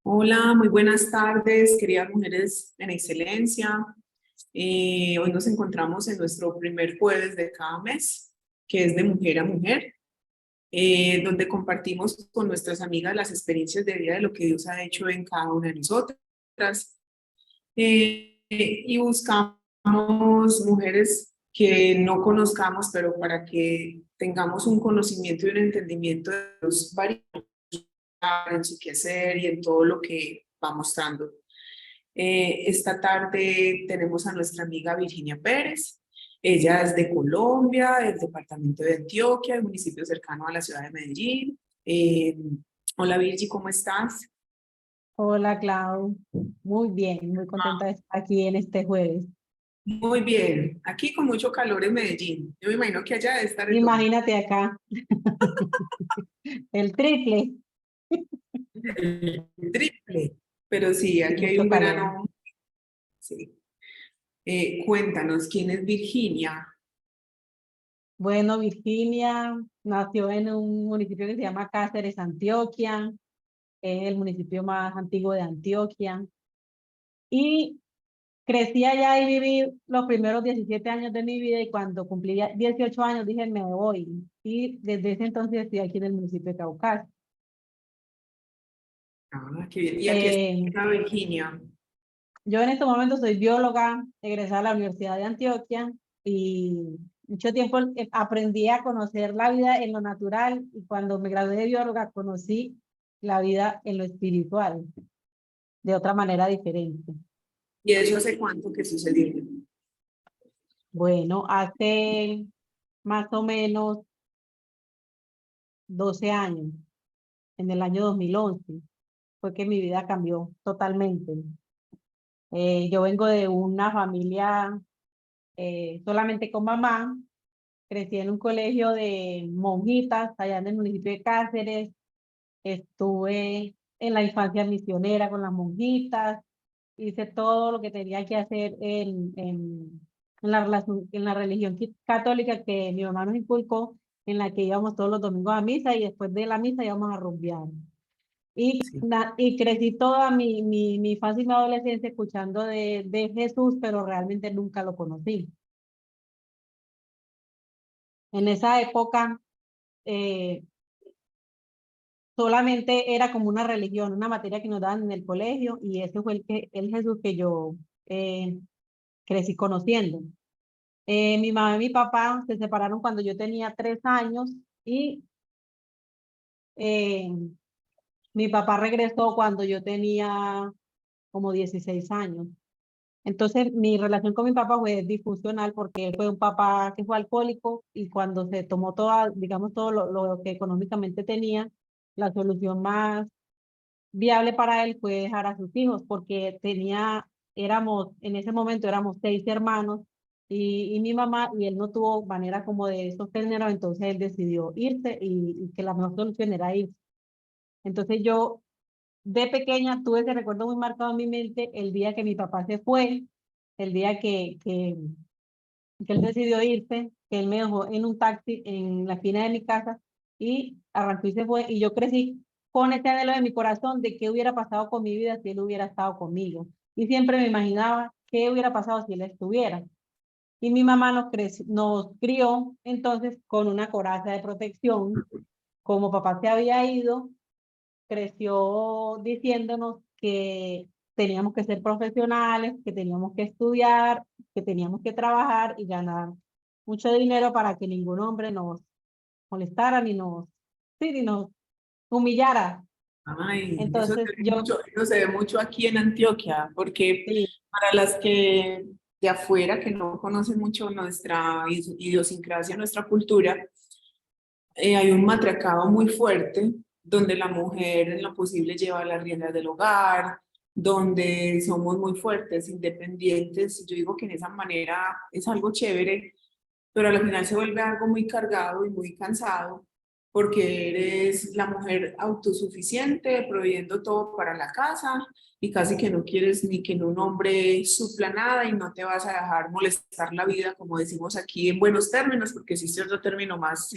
Hola, muy buenas tardes, queridas mujeres en excelencia. Hoy nos encontramos en nuestro primer jueves de cada mes, que es de mujer a mujer, donde compartimos con nuestras amigas las experiencias de vida de lo que Dios ha hecho en cada una de nosotras. Y buscamos mujeres que no conozcamos, pero para que tengamos un conocimiento y un entendimiento de los varios en su quehacer y en todo lo que va mostrando. Esta tarde tenemos a nuestra amiga Virginia Pérez. Ella es de Colombia, del departamento de Antioquia, el municipio cercano a la ciudad de Medellín. Hola Virgi, ¿cómo estás? Hola, Clau. Muy bien, muy contenta de estar aquí en este jueves. Muy bien, aquí con mucho calor en Medellín. Yo me imagino que allá debe estar el doble, Imagínate acá, el triple, el triple, pero sí, y aquí hay mucho un calor. verano. Sí. Cuéntanos, ¿quién es Virginia? Bueno, Virginia nació en un municipio que se llama Cáceres, Antioquia. Es el municipio más antiguo de Antioquia. Y crecí allá y viví los primeros 17 años de mi vida y cuando cumplí 18 años dije, me voy. Y desde ese entonces estoy aquí en el municipio de Caucás. Ah, qué bien. ¿Y aquí Eh, está Virginia? Yo en este momento soy bióloga, egresada de la Universidad de Antioquia y mucho tiempo aprendí a conocer la vida en lo natural y cuando me gradué de bióloga conocí la vida en lo espiritual de otra manera diferente. ¿Y eso hace cuánto que sucedió? Bueno, hace más o menos 12 años, en el año 2011, fue que mi vida cambió totalmente. Yo vengo de una familia solamente con mamá. Crecí en un colegio de monjitas allá en el municipio de Cáceres. Estuve en la infancia misionera con las monjitas. Hice todo lo que tenía que hacer en la relación, en la religión católica que mi mamá nos inculcó, en la que íbamos todos los domingos a misa y después de la misa íbamos a rumbear. Sí. Y crecí toda mi infancia y mi adolescencia escuchando de Jesús, pero realmente nunca lo conocí. En esa época, eh, solamente era como una religión, una materia que nos daban en el colegio y ese fue el Jesús que yo eh, crecí conociendo. Mi mamá y mi papá se separaron cuando yo tenía 3 años y eh, mi papá regresó cuando yo tenía como 16 años. Entonces mi relación con mi papá fue disfuncional porque él fue un papá que fue alcohólico y cuando se tomó toda, digamos, todo lo que económicamente tenía, la solución más viable para él fue dejar a sus hijos porque en ese momento éramos 6 hermanos y mi mamá y él no tuvo manera como de sostenerlo, entonces él decidió irse y que la mejor solución era irse. Entonces yo de pequeña tuve ese recuerdo muy marcado en mi mente el día que mi papá se fue, el día que él decidió irse, que él me dejó en un taxi en la esquina de mi casa y arrancó y se fue. Y yo crecí con ese anhelo de mi corazón de qué hubiera pasado con mi vida si él hubiera estado conmigo. Y siempre me imaginaba qué hubiera pasado si él estuviera. Y mi mamá nos crió entonces con una coraza de protección. Como papá se había ido, creció diciéndonos que teníamos que ser profesionales, que teníamos que estudiar, que teníamos que trabajar y ganar mucho dinero para que ningún hombre nos molestara sí, ni nos humillara. Ay, Entonces yo, eso se ve mucho aquí en Antioquia, porque sí, para las que de afuera, que no conocen mucho nuestra idiosincrasia, nuestra cultura, hay un matriarcado muy fuerte donde la mujer en lo posible lleva las riendas del hogar, donde somos muy fuertes, independientes. Yo digo que en esa manera es algo chévere, pero al final se vuelve algo muy cargado y muy cansado porque eres la mujer autosuficiente, proveyendo todo para la casa y casi que no quieres ni que un hombre supla nada y no te vas a dejar molestar la vida, como decimos aquí en buenos términos, porque existe otro término más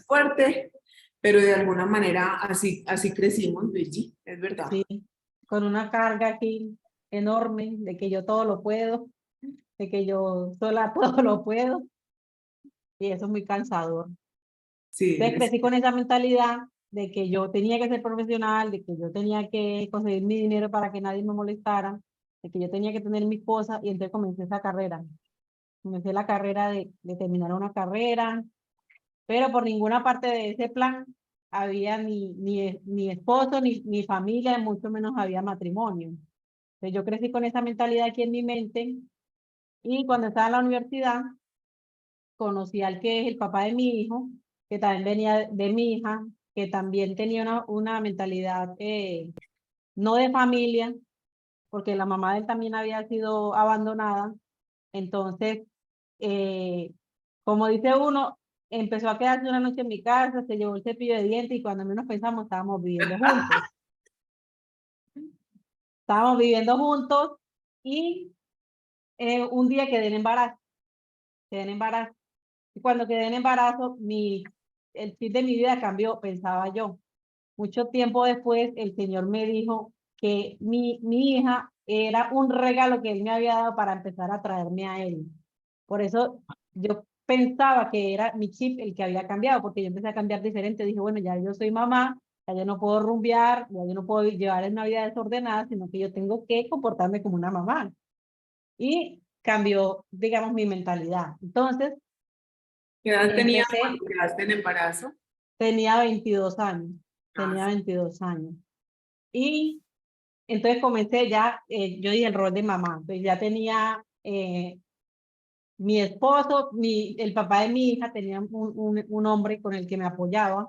fuerte, pero de alguna manera así crecimos, Luigi, es verdad. Sí, con una carga aquí enorme de que yo todo lo puedo, de que yo sola todo lo puedo, y eso es muy cansador. Sí, Entonces crecí con esa mentalidad de que yo tenía que ser profesional, de que yo tenía que conseguir mi dinero para que nadie me molestara, de que yo tenía que tener mis cosas, y entonces comencé esa carrera. Comencé la carrera de terminar una carrera, pero por ninguna parte de ese plan había ni esposo, ni familia, mucho menos había matrimonio. Entonces yo crecí con esa mentalidad aquí en mi mente, y cuando estaba en la universidad conocí al que es el papá de mi hijo, que también venía de mi hija, que también tenía una mentalidad no de familia, porque la mamá de él también había sido abandonada. Entonces, eh, como dice uno, empezó a quedarse una noche en mi casa, se llevó el cepillo de dientes y cuando menos pensamos estábamos viviendo juntos. Estábamos viviendo juntos y un día quedé en embarazo, quedé en embarazo. Y cuando quedé en embarazo, el fin de mi vida cambió, pensaba yo. Mucho tiempo después, el Señor me dijo que mi hija era un regalo que Él me había dado para empezar a traerme a Él. Por eso yo pensaba que era mi chip el que había cambiado, porque yo empecé a cambiar diferente. Dije, bueno, ya yo soy mamá, ya yo no puedo rumbear, ya yo no puedo llevar una vida desordenada, sino que yo tengo que comportarme como una mamá. Y cambió, digamos, mi mentalidad. Entonces, ¿Qué edad tenías empecé, cuando quedaste en embarazo? tenía 22 años, Ah, tenía 22 años. Y entonces comencé ya, yo dije el rol de mamá, entonces ya tenía mi esposo, el papá de mi hija tenía un hombre con el que me apoyaba,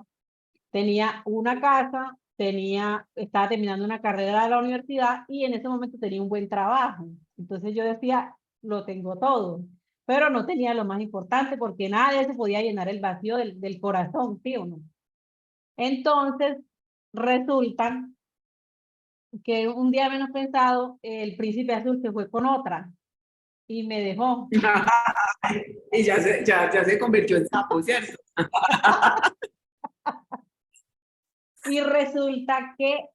tenía una casa, estaba terminando una carrera de la universidad y en ese momento tenía un buen trabajo. Entonces yo decía, lo tengo todo, pero no tenía lo más importante porque nada de eso podía llenar el vacío del corazón, ¿sí o no? Entonces, resulta que un día menos pensado, el príncipe azul se fue con otra y me dejó. y ya se convirtió en sapo, ¿cierto? Y resulta que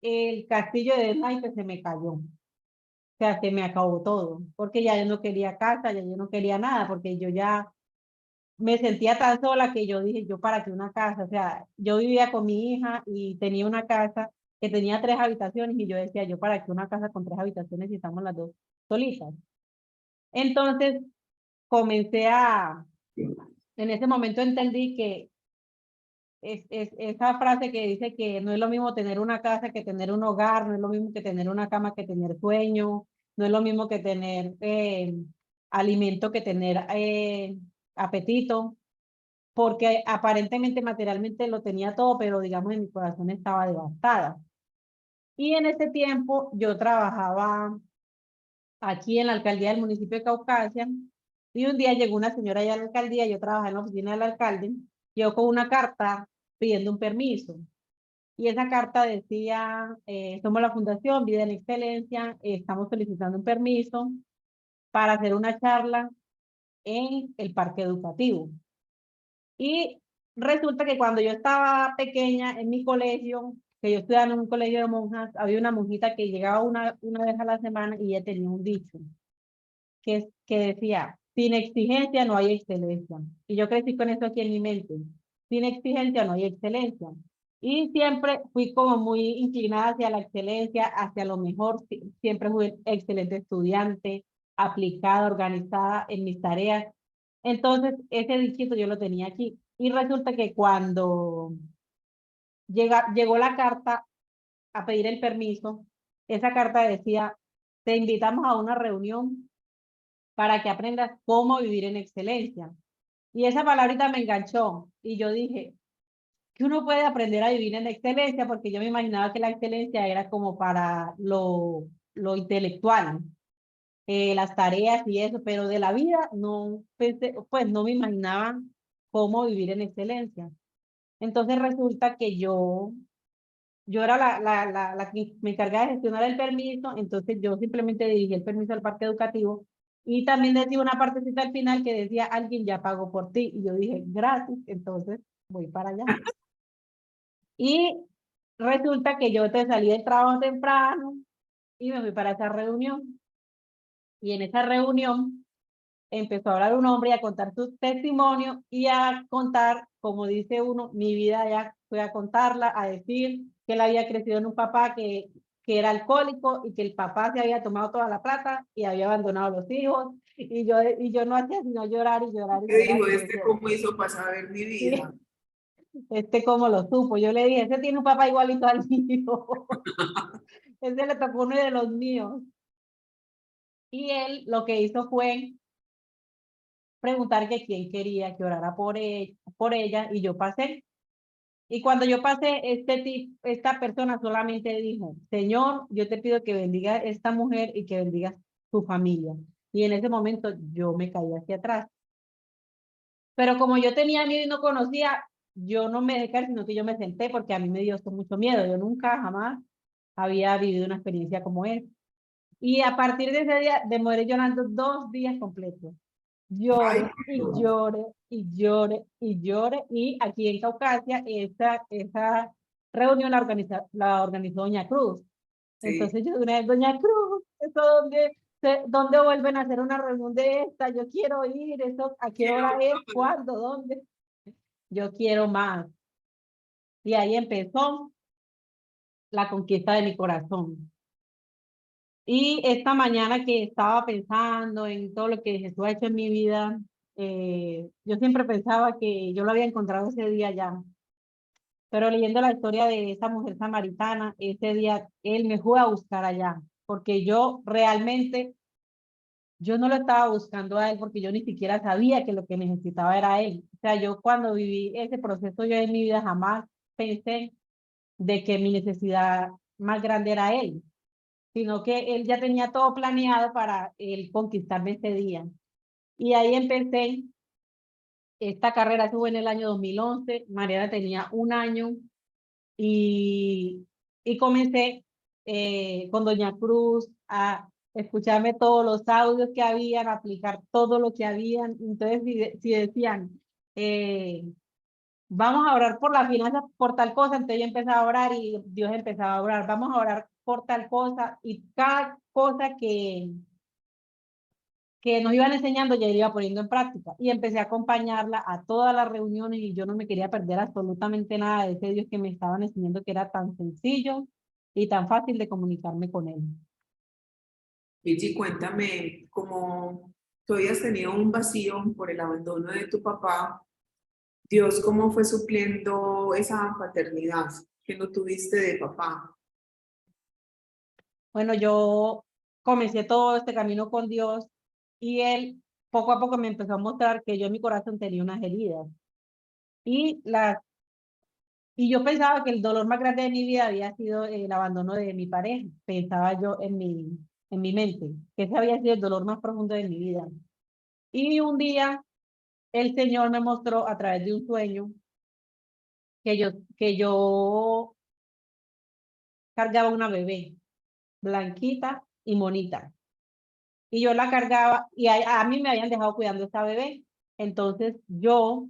el castillo de naipes se me cayó. O sea, se me acabó todo, porque ya yo no quería casa, ya yo no quería nada, porque yo ya me sentía tan sola que yo dije, yo para qué una casa, o sea, yo vivía con mi hija y tenía una casa que tenía 3 habitaciones y yo decía, yo para qué una casa con 3 habitaciones si estamos las dos solitas. Entonces en ese momento entendí que esa frase que dice que no es lo mismo tener una casa que tener un hogar, no es lo mismo que tener una cama que tener sueño, no es lo mismo que tener alimento que tener apetito, porque aparentemente materialmente lo tenía todo, pero digamos en mi corazón estaba devastada. Y en ese tiempo yo trabajaba aquí en la alcaldía del municipio de Caucasia, y un día llegó una señora allá a la alcaldía, yo trabajaba en la oficina del alcalde, yo con una carta pidiendo un permiso. Y esa carta decía, somos la Fundación Vida en Excelencia, estamos solicitando un permiso para hacer una charla en el parque educativo. Y resulta que cuando yo estaba pequeña en mi colegio, que yo estudiaba en un colegio de monjas, había una monjita que llegaba una vez a la semana y ella tenía un dicho que decía, sin exigencia no hay excelencia. Y yo crecí con eso aquí en mi mente. Sin exigencia no hay excelencia. Y siempre fui como muy inclinada hacia la excelencia, hacia lo mejor. Siempre fui excelente estudiante, aplicada, organizada en mis tareas. Entonces, ese dichito yo lo tenía aquí. Y resulta que cuando llegó la carta a pedir el permiso, esa carta decía, te invitamos a una reunión para que aprendas cómo vivir en excelencia. Y esa palabrita me enganchó y yo dije, que uno puede aprender a vivir en excelencia, porque yo me imaginaba que la excelencia era como para lo intelectual, las tareas y eso, pero de la vida no pensé, pues no me imaginaba cómo vivir en excelencia. Entonces resulta que yo era la que me encargaba de gestionar el permiso, entonces yo simplemente dirigí el permiso al parque educativo y también decía una partecita al final que decía, alguien ya pagó por ti, y yo dije, gracias, entonces voy para allá. Y resulta que yo te salí del trabajo temprano y me fui para esa reunión. Y en esa reunión empezó a hablar un hombre y a contar su testimonio y a contar, como dice uno, mi vida ya fue a contarla, a decir que él había crecido en un papá que era alcohólico y que el papá se había tomado toda la plata y había abandonado a los hijos. Y yo no hacía sino llorar y llorar y ¿Qué llorar. dijo Y yo este? decía, ¿Cómo hizo para saber mi vida? sí, cómo lo supo. Yo le dije, ese tiene un papá igualito al mío. Ese le tocó uno de los míos. Y él lo que hizo fue preguntar que quién quería que orara por ella y yo pasé. Y cuando yo pasé, esta persona solamente dijo, Señor, yo te pido que bendiga a esta mujer y que bendiga su familia. Y en ese momento yo me caí hacia atrás. Pero como yo tenía miedo y no conocía, yo no me dejé caer, sino que yo me senté porque a mí me dio esto mucho miedo. Yo nunca, jamás había vivido una experiencia como esta. Y a partir de ese día, demoré llorando 2 días completos. Ay, Llore y Dios. llore y llore y llore. Y aquí en Caucasia, esa reunión la organizó Doña Cruz. Sí. Entonces yo de una vez, Doña Cruz, ¿eso dónde vuelven a hacer una reunión de esta? Yo quiero ir, eso, ¿a qué Quiero hora es? más. ¿Cuándo? ¿Dónde? Yo quiero más. Y ahí empezó la conquista de mi corazón. Y esta mañana que estaba pensando en todo lo que Jesús ha hecho en mi vida, yo siempre pensaba que yo lo había encontrado ese día ya, pero leyendo la historia de esa mujer samaritana, ese día Él me fue a buscar allá, porque yo realmente, yo no lo estaba buscando a Él porque yo ni siquiera sabía que lo que necesitaba era Él. O sea, yo cuando viví ese proceso yo en mi vida jamás pensé de que mi necesidad más grande era Él, sino que él ya tenía todo planeado para él conquistarme ese día. Y ahí empecé esta carrera, estuve en el año 2011, Mariana tenía 1 año y, y comencé con Doña Cruz a escucharme todos los audios que habían, a aplicar todo lo que habían. Entonces, si decían, eh, vamos a orar por las finanzas, por tal cosa, entonces yo empezaba a orar y Dios empezaba a orar, vamos a orar por tal cosa y cada cosa que nos iban enseñando ya iba poniendo en práctica y empecé a acompañarla a todas las reuniones y yo no me quería perder absolutamente nada de ese Dios que me estaban enseñando que era tan sencillo y tan fácil de comunicarme con él. Gigi, cuéntame cómo tú habías tenido un vacío por el abandono de tu papá. Dios, ¿cómo fue supliendo esa paternidad que no tuviste de papá? Bueno, yo comencé todo este camino con Dios y él poco a poco me empezó a mostrar que yo en mi corazón tenía unas heridas y las y yo pensaba que el dolor más grande de mi vida había sido el abandono de mi pareja. Pensaba yo en mi mente, que ese había sido el dolor más profundo de mi vida. Y un día el Señor me mostró a través de un sueño que yo cargaba una bebé, blanquita y monita. Y yo la cargaba y a mí me habían dejado cuidando a esta bebé. Entonces yo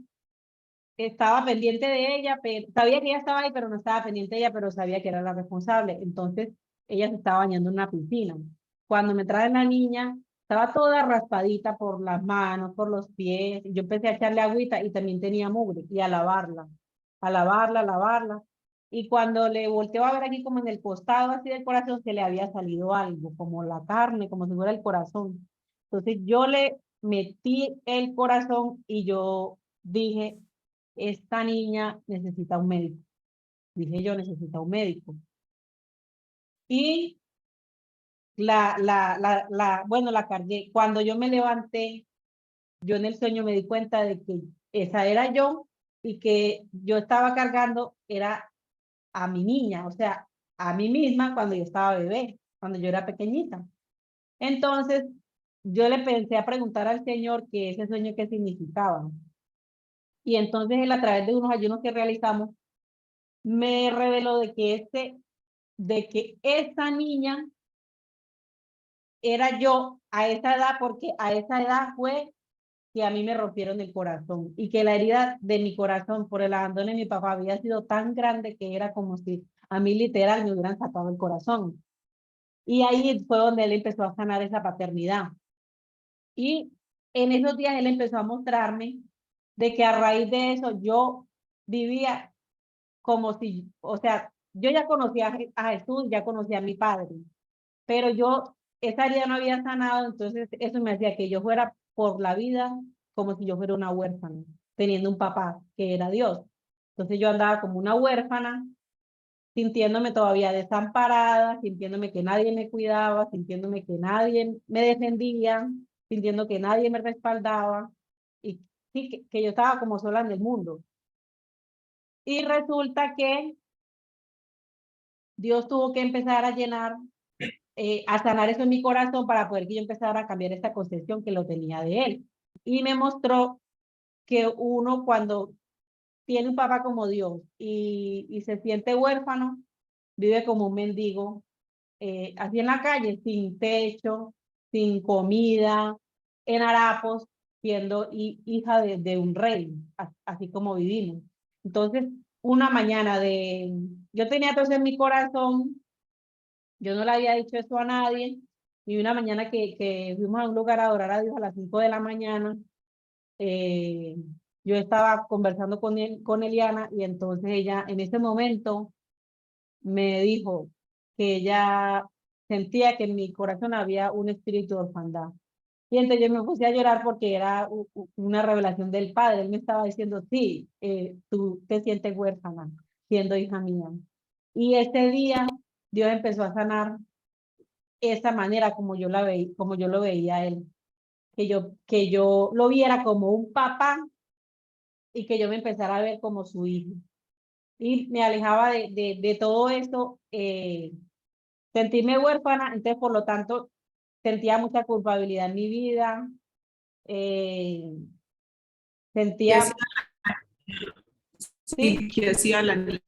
estaba pendiente de ella, pero sabía que ella estaba ahí, pero no estaba pendiente de ella, pero sabía que era la responsable. Entonces, ella se estaba bañando en una piscina. Cuando me traen la niña, estaba toda raspadita por las manos, por los pies. Yo empecé a echarle agüita y también tenía mugre y a lavarla, a lavarla. Y cuando le volteó a ver aquí como en el costado así del corazón, se le había salido algo, como la carne, como si fuera el corazón. Entonces yo le metí el corazón y yo dije, esta niña necesita un médico. Dije yo, necesita un médico. Y bueno, la cargué. Cuando yo me levanté, yo en el sueño me di cuenta de que esa era yo y que yo estaba cargando era a mi niña, o sea, a mí misma cuando yo estaba bebé, cuando yo era pequeñita. Entonces, yo le pensé a preguntar al Señor que ese sueño qué significaba. Y entonces él a través de unos ayunos que realizamos, me reveló de que esa niña era yo a esa edad, porque a esa edad fue que a mí me rompieron el corazón y que la herida de mi corazón por el abandono de mi papá había sido tan grande que era como si a mí literal me hubieran sacado el corazón. Y ahí fue donde él empezó a sanar esa paternidad. Y en esos días él empezó a mostrarme de que a raíz de eso yo vivía como si, o sea, yo ya conocía a Jesús, ya conocía a mi padre, pero yo, esa herida no había sanado, entonces eso me hacía que yo fuera por la vida como si yo fuera una huérfana, teniendo un papá que era Dios. Entonces yo andaba como una huérfana, sintiéndome todavía desamparada, sintiéndome que nadie me cuidaba, sintiéndome que nadie me defendía, sintiendo que nadie me respaldaba y sí, que yo estaba como sola en el mundo. Y resulta que Dios tuvo que empezar a llenar, a sanar eso en mi corazón para poder que yo empezara a cambiar esta concepción que lo tenía de él. Y me mostró que uno cuando tiene un papá como Dios y se siente huérfano, vive como un mendigo, así en la calle, sin techo, sin comida, en harapos, siendo hija de un rey, así como vivimos. Entonces, una mañana yo tenía todo eso en mi corazón, yo no le había dicho eso a nadie, y una mañana que fuimos a un lugar a adorar a Dios a las 5 de la mañana, eh, yo estaba conversando con Eliana, y entonces ella en ese momento me dijo que ella sentía que en mi corazón había un espíritu de orfandad. Y entonces yo me puse a llorar porque era una revelación del Padre. Él me estaba diciendo, sí, tú te sientes huérfana siendo hija mía. Y ese día Dios empezó a sanar esa manera como yo la veía, como yo lo veía a él. Que yo lo viera como un papá y que yo me empezara a ver como su hijo. Y me alejaba de todo esto, sentirme huérfana, entonces por lo tanto sentía mucha culpabilidad en mi vida, eh, ¿Qué hacía, sentía, sí, sí, qué hacía la niña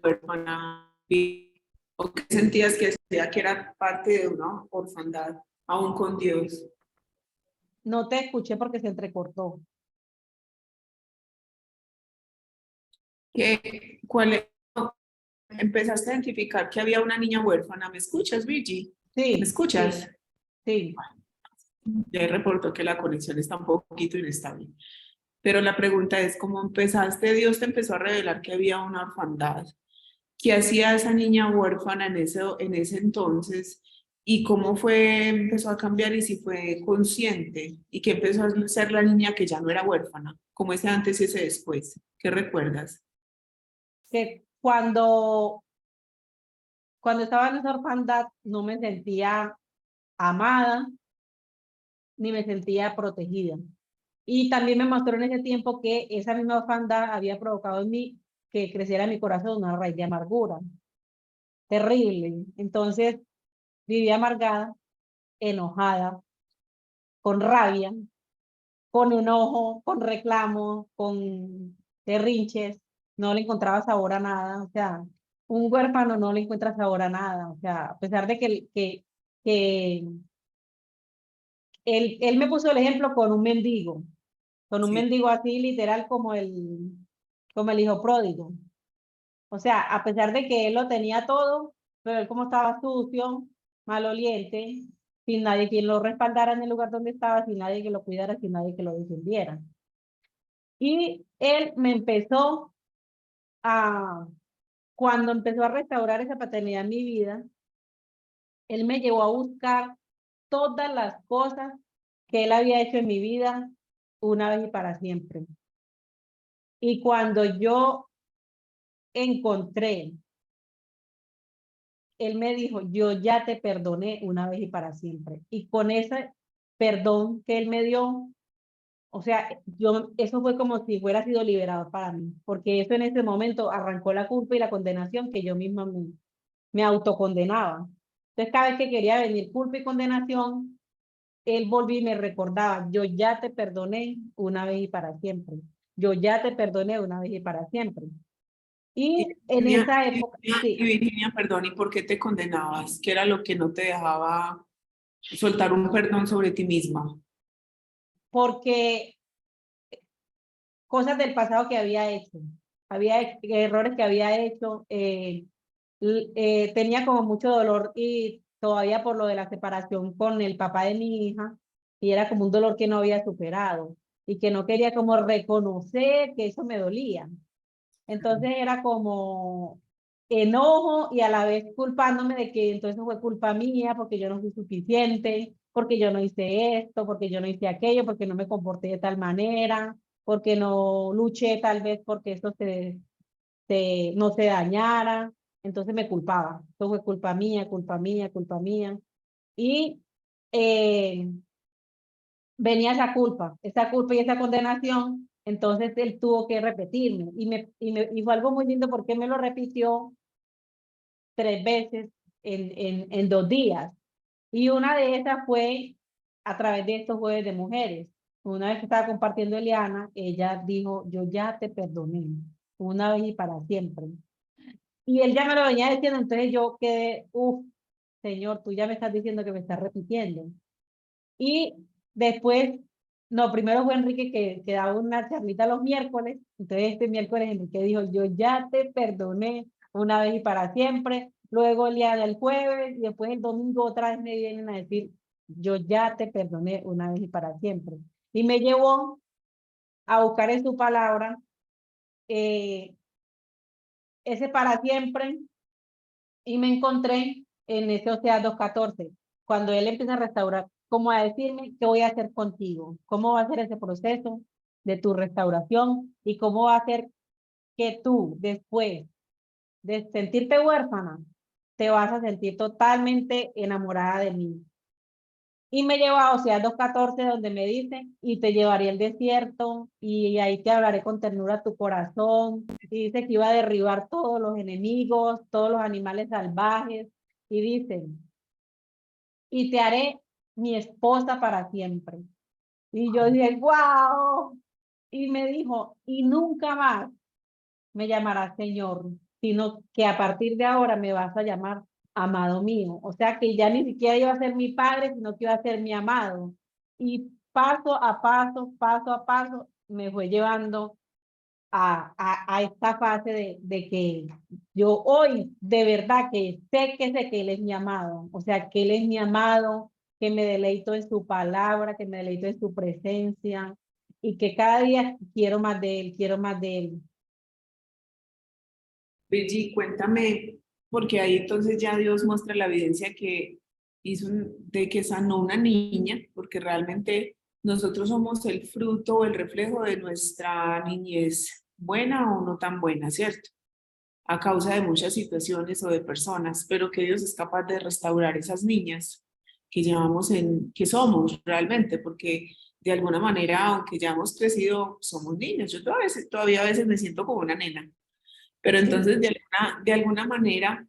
huérfana? ¿O qué sentías que hacía que era parte de una orfandad, aún con Dios? no te escuché porque se entrecortó. ¿Cuál empezaste a identificar que había una niña huérfana? ¿Me escuchas, Virgi? ¿Me Sí, escuchas? sí, sí. Ya reportó que la conexión está un poquito inestable. Pero la pregunta es, ¿cómo empezaste? Dios te empezó a revelar que había una orfandad. ¿Qué hacía esa niña huérfana en ese entonces? ¿Y cómo fue, empezó a cambiar y si fue consciente? ¿Y qué empezó a ser la niña que ya no era huérfana? ¿Cómo ese antes y ese después? ¿Qué recuerdas? Que cuando estaba en esa orfandad no me sentía amada ni me sentía protegida. Y también me mostró en ese tiempo que esa misma orfandad había provocado en mí que creciera en mi corazón una raíz de amargura terrible. Entonces vivía amargada, enojada, con rabia, con enojo, con reclamo, con berrinches. No le encontraba sabor a nada. O sea, un huérfano no le encuentra sabor a nada. O sea, a pesar de que él me puso el ejemplo con un Sí. mendigo así literal como el hijo pródigo. O sea, a pesar de que él lo tenía todo, pero él como estaba sucio, maloliente, sin nadie quien lo respaldara en el lugar donde estaba, sin nadie que lo cuidara, sin nadie que lo defendiera. Y él me empezó a, cuando empezó a restaurar esa paternidad en mi vida, él me llevó a buscar todas las cosas que él había hecho en mi vida una vez y para siempre. Y cuando yo encontré, él me dijo, yo ya te perdoné una vez y para siempre. Y con ese perdón que él me dio, o sea, eso fue como si fuera sido liberado para mí, porque eso en ese momento arrancó la culpa y la condenación que yo misma me autocondenaba. Entonces, cada vez que quería venir culpa y condenación, él volví y me recordaba, yo ya te perdoné una vez y para siempre. Yo ya te perdoné una vez y para siempre. Y Y en Virginia, esa época, y sí, Virginia, perdón, ¿y por qué te condenabas? ¿Qué era lo que no te dejaba? soltar un perdón sobre ti misma. Porque cosas del pasado que había hecho, errores que había hecho, tenía como mucho dolor y todavía por lo de la separación con el papá de mi hija, y era como un dolor que no había superado y que no quería como reconocer que eso me dolía. Entonces era como enojo y a la vez culpándome de que entonces fue culpa mía porque yo no fui suficiente, porque yo no hice esto, porque yo no hice aquello, porque no me comporté de tal manera, porque no luché tal vez porque eso no se dañara. Entonces me culpaba. Eso fue culpa mía, culpa mía, culpa mía. Y eh, venía esa culpa y esa condenación, entonces él tuvo que repetirme y fue algo muy lindo porque me lo repitió 3 veces en 2 días. Y una de esas fue a través de estos jueves de mujeres. Una vez que estaba compartiendo Eliana, ella dijo, yo ya te perdoné, una vez y para siempre. Y él ya me lo venía diciendo, entonces yo quedé, uff, Señor, tú ya me estás diciendo que me estás repitiendo. Y después, no, primero fue Enrique que daba una charlita los miércoles. Entonces este miércoles Enrique dijo, yo ya te perdoné una vez y para siempre. Luego el día del jueves y después el domingo otra vez me vienen a decir, yo ya te perdoné una vez y para siempre. Y me llevó a buscar en su palabra eh, ese para siempre y me encontré en ese Oseas 2:14, cuando él empieza a restaurar, como a decirme qué voy a hacer contigo, cómo va a ser ese proceso de tu restauración y cómo va a ser que tú después de sentirte huérfana, te vas a sentir totalmente enamorada de mí. Y me lleva a Oseas 2:14 donde me dice, y te llevaré al desierto y ahí te hablaré con ternura a tu corazón. Y dice que iba a derribar todos los enemigos, todos los animales salvajes. Y dice, y te haré mi esposa para siempre. Y yo dije, wow. Y me dijo, y nunca más me llamarás Señor, sino que a partir de ahora me vas a llamar amado mío. O sea que ya ni siquiera iba a ser mi padre, sino que iba a ser mi amado. Y paso a paso, me fue llevando a esta fase de que yo hoy de verdad que sé que Él es mi amado. O sea, que Él es mi amado, que me deleito en su palabra, que me deleito en su presencia y que cada día quiero más de Él, quiero más de Él. Virgi, cuéntame, porque ahí entonces ya Dios muestra la evidencia que hizo de que sanó una niña, porque realmente nosotros somos el fruto o el reflejo de nuestra niñez, buena o no tan buena, ¿cierto? A causa de muchas situaciones o de personas, pero que Dios es capaz de restaurar esas niñas que llevamos que somos realmente, porque de alguna manera, aunque ya hemos crecido, somos niños. Yo todavía a veces me siento como una nena. Pero entonces, Sí. de alguna manera,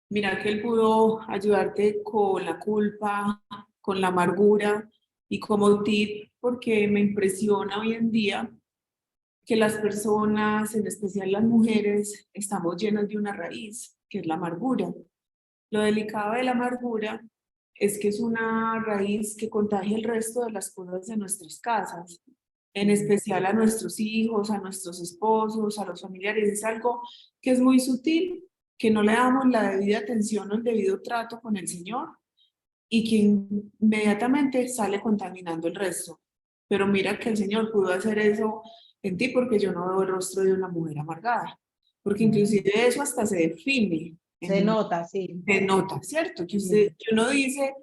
mira que él pudo ayudarte con la culpa, con la amargura y como tip, porque me impresiona hoy en día que las personas, en especial las mujeres, estamos llenas de una raíz, que es la amargura. Lo delicado de la amargura es que es una raíz que contagia el resto de las cosas de nuestras casas, en especial a nuestros hijos, a nuestros esposos, a los familiares. Es algo que es muy sutil, que no le damos la debida atención o el debido trato con el Señor y que inmediatamente sale contaminando el resto. Pero mira que el Señor pudo hacer eso en ti porque yo no veo el rostro de una mujer amargada, porque inclusive eso hasta se define Se en nota, sí. se nota, ¿cierto? Sí, Que uno dice,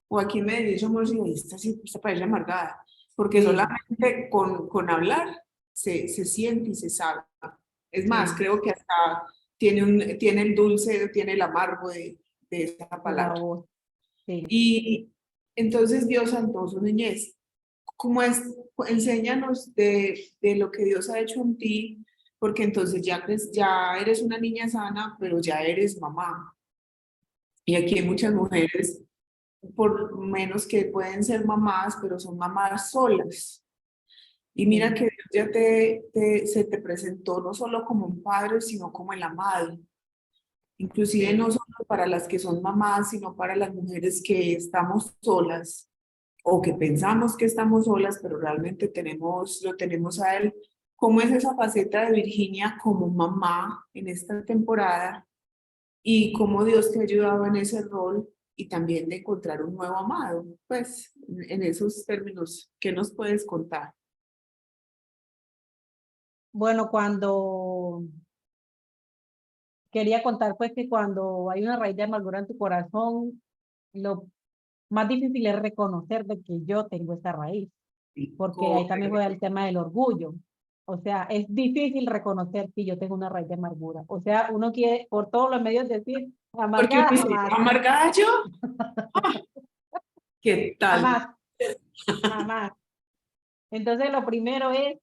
o aquí me dice, amor, si esta parece amargada, porque sí, solamente con hablar se siente y se sabe. Es más, sí, creo que hasta tiene el dulce, tiene el amargo de esa de la palabra. voz, sí. Y entonces Dios santo su niñez. ¿Cómo es? Enséñanos de lo que Dios ha hecho en ti, porque entonces ya eres una niña sana, pero ya eres mamá. Y aquí hay muchas mujeres, por menos que pueden ser mamás, pero son mamás solas. Y mira Sí. que Dios ya se te presentó no solo como un padre, sino como el amado. inclusive no solo para las que son mamás, sino para las mujeres que estamos solas o que pensamos que estamos solas, pero realmente lo tenemos a él. ¿Cómo es esa faceta de Virginia como mamá en esta temporada y cómo Dios te ha ayudado en ese rol y también de encontrar un nuevo amado? Pues en esos términos, ¿qué nos puedes contar? Bueno, cuando quería contar pues que cuando hay una raíz de amargura en tu corazón, lo más difícil es reconocer de que yo tengo esa raíz, porque ahí también juega el Correcto. tema del orgullo. O sea, es difícil reconocer que yo tengo una raíz de amargura. O sea, uno quiere por todos los medios decir, Porque amargada uno dice, jamás, ¿amargada yo? Ah, ¿qué tal? jamás, jamás. Entonces, lo primero es,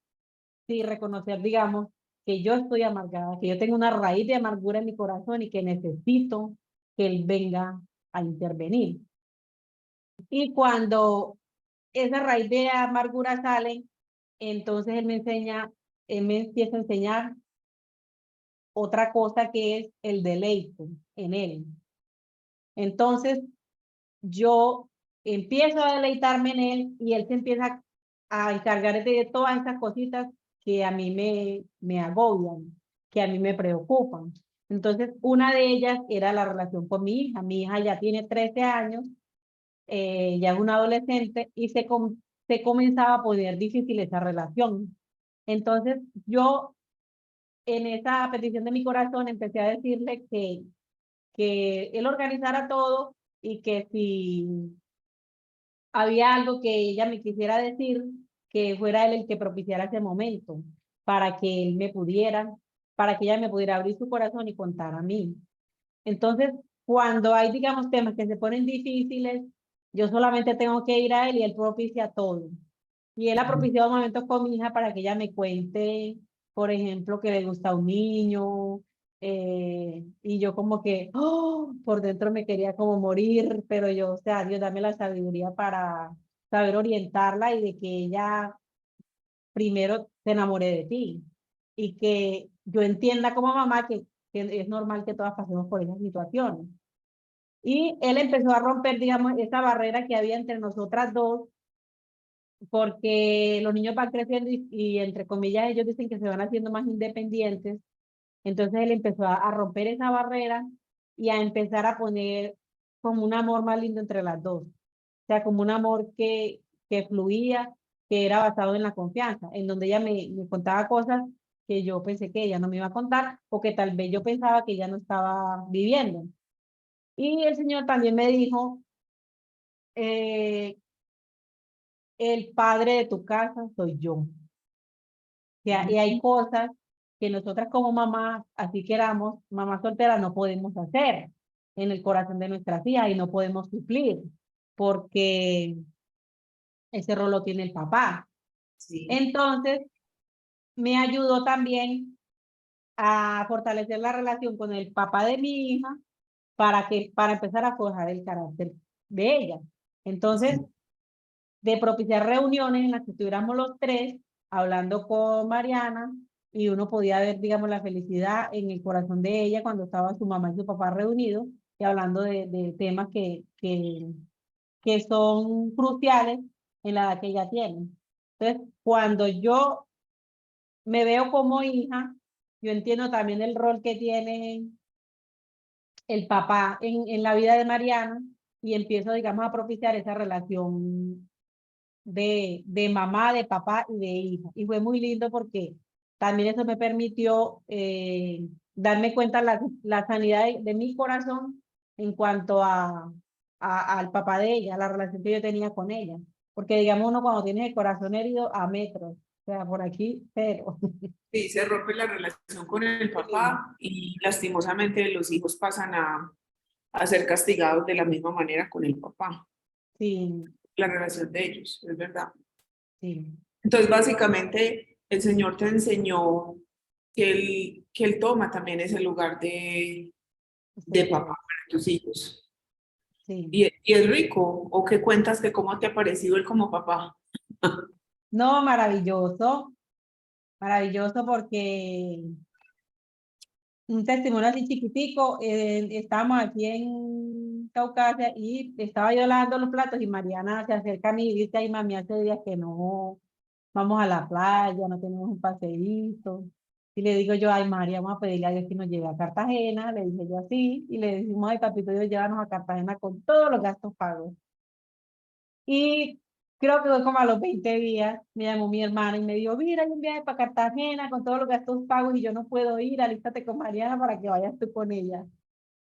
sí, reconocer, digamos, que yo estoy amargada, que yo tengo una raíz de amargura en mi corazón y que necesito que él venga a intervenir. Y cuando esa raíz de amargura sale, entonces él me empieza a enseñar otra cosa que es el deleite en él. Entonces yo empiezo a deleitarme en él y él se empieza a encargar de todas esas cositas que a mí me agobian, que a mí me preocupan. Entonces, una de ellas era la relación con mi hija. Mi hija ya tiene 13 años, ya es una adolescente y se comenzaba a poner difícil esa relación. Entonces, yo en esa petición de mi corazón empecé a decirle que él organizara todo y que si había algo que ella me quisiera decir, que fuera él el que propiciara ese momento, para que él me pudiera, para que ella me pudiera abrir su corazón y contar a mí. Entonces, cuando hay, digamos, temas que se ponen difíciles, yo solamente tengo que ir a él y él propicia todo. Y él ha propiciado momentos con mi hija para que ella me cuente, por ejemplo, que le gusta un niño, y yo como que, oh, por dentro me quería como morir, pero yo, o sea, Dios, dame la sabiduría para saber orientarla y de que ella primero se enamore de ti y que yo entienda como mamá que es normal que todas pasemos por esas situaciones. Y él empezó a romper, digamos, esa barrera que había entre nosotras dos, porque los niños van creciendo y entre comillas ellos dicen que se van haciendo más independientes. Entonces él empezó a romper esa barrera y a empezar a poner como un amor más lindo entre las dos. O sea, como un amor que fluía, que era basado en la confianza, en donde ella me contaba cosas que yo pensé que ella no me iba a contar o que tal vez yo pensaba que ella no estaba viviendo. Y el Señor también me dijo, eh, el padre de tu casa soy yo. Y hay cosas que nosotras como mamás, así queramos, mamás solteras, no podemos hacer en el corazón de nuestras hijas y no podemos suplir, porque ese rol lo tiene el papá. Sí. Entonces, me ayudó también a fortalecer la relación con el papá de mi hija para empezar a forjar el carácter de ella. Entonces, Sí. de propiciar reuniones en las que estuviéramos los tres hablando con Mariana y uno podía ver, digamos, la felicidad en el corazón de ella cuando estaban su mamá y su papá reunidos y hablando de temas que son cruciales en la edad que ella tiene. Entonces, cuando yo me veo como hija, yo entiendo también el rol que tiene el papá en la vida de Mariana y empiezo, digamos, a propiciar esa relación de mamá, de papá y de hija. Y fue muy lindo porque también eso me permitió darme cuenta la sanidad de mi corazón en cuanto al papá de ella, la relación que yo tenía con ella. Porque digamos uno cuando tiene el corazón herido a metros, o sea, por aquí cero. Sí, se rompe la relación con el Sí, papá y lastimosamente los hijos pasan a ser castigados de la misma manera con el papá, sí, la relación de ellos, es verdad. sí. Entonces, básicamente, el Señor te enseñó que él toma también ese lugar de papá Soltero, para tus hijos. sí. Y es rico, o qué cuentas que cómo te ha parecido él como papá. No, maravilloso, maravilloso porque un testimonio así chiquitico. Estábamos aquí en Caucasia y estaba yo lavando los platos y Mariana se acerca a mí y dice, ay, mami, hace días que no vamos a la playa, no tenemos un paseíto. Y le digo yo, ay, María, vamos a pedirle a Dios que nos lleve a Cartagena. Le dije yo así y le decimos, ay, papito Dios, llévanos a Cartagena con todos los gastos pagos. Y creo que fue como a los 20 días, me llamó mi hermana y me dijo, mira, hay un viaje para Cartagena con todos los gastos pagos y yo no puedo ir, alístate con Mariana para que vayas tú con ella.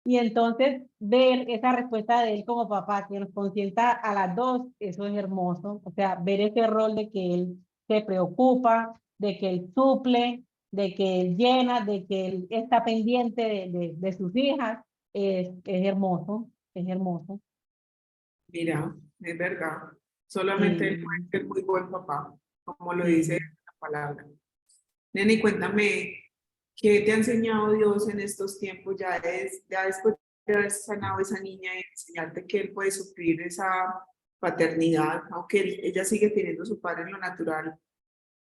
Y entonces ver esa respuesta de él como papá, que nos consienta a las dos, eso es hermoso. O sea, ver ese rol de que él se preocupa, de que él suple, de que él llena, de que él está pendiente de sus hijas, es hermoso, es hermoso. Mira, es verdad. Solamente él puede Sí, ser muy buen papá, como lo dice sí. la palabra. Neni, cuéntame, ¿qué te ha enseñado Dios en estos tiempos, ya después de haber sanado a esa niña y enseñarte que Él puede suplir esa paternidad, aunque ella sigue teniendo su padre en lo natural?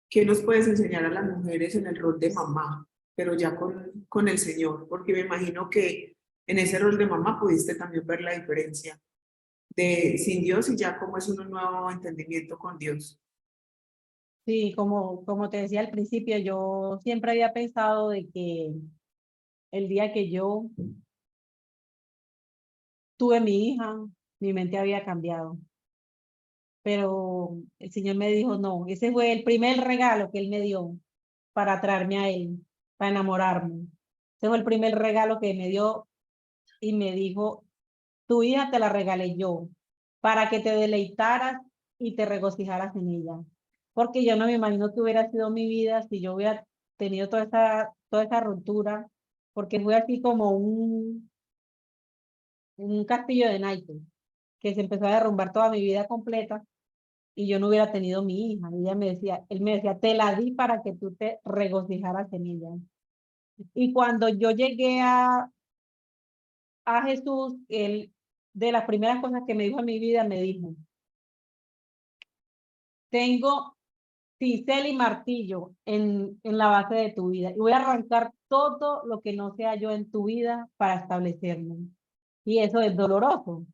¿Qué nos puedes enseñar a las mujeres en el rol de mamá, pero ya con el Señor? Porque me imagino que en ese rol de mamá pudiste también ver la diferencia de sin Dios y ya como es un nuevo entendimiento con Dios. Sí, como te decía al principio, yo siempre había pensado de que el día que yo tuve mi hija, mi mente había cambiado. Pero el Señor me dijo, no, ese fue el primer regalo que Él me dio para traerme a Él, para enamorarme. Ese fue el primer regalo que me dio y me dijo, tu hija te la regalé yo, para que te deleitaras y te regocijaras en ella. Porque yo no me imagino que hubiera sido mi vida si yo hubiera tenido toda esa ruptura, porque fue así como un castillo de naipes, que se empezó a derrumbar toda mi vida completa y yo no hubiera tenido mi hija. Y ella me decía, él me decía, te la di para que tú te regocijaras en ella. Y cuando yo llegué a Jesús, él, de las primeras cosas que me dijo en mi vida, me dijo, tengo cincel y martillo en la base de tu vida y voy a arrancar todo lo que no sea yo en tu vida para establecerme. Y eso es doloroso.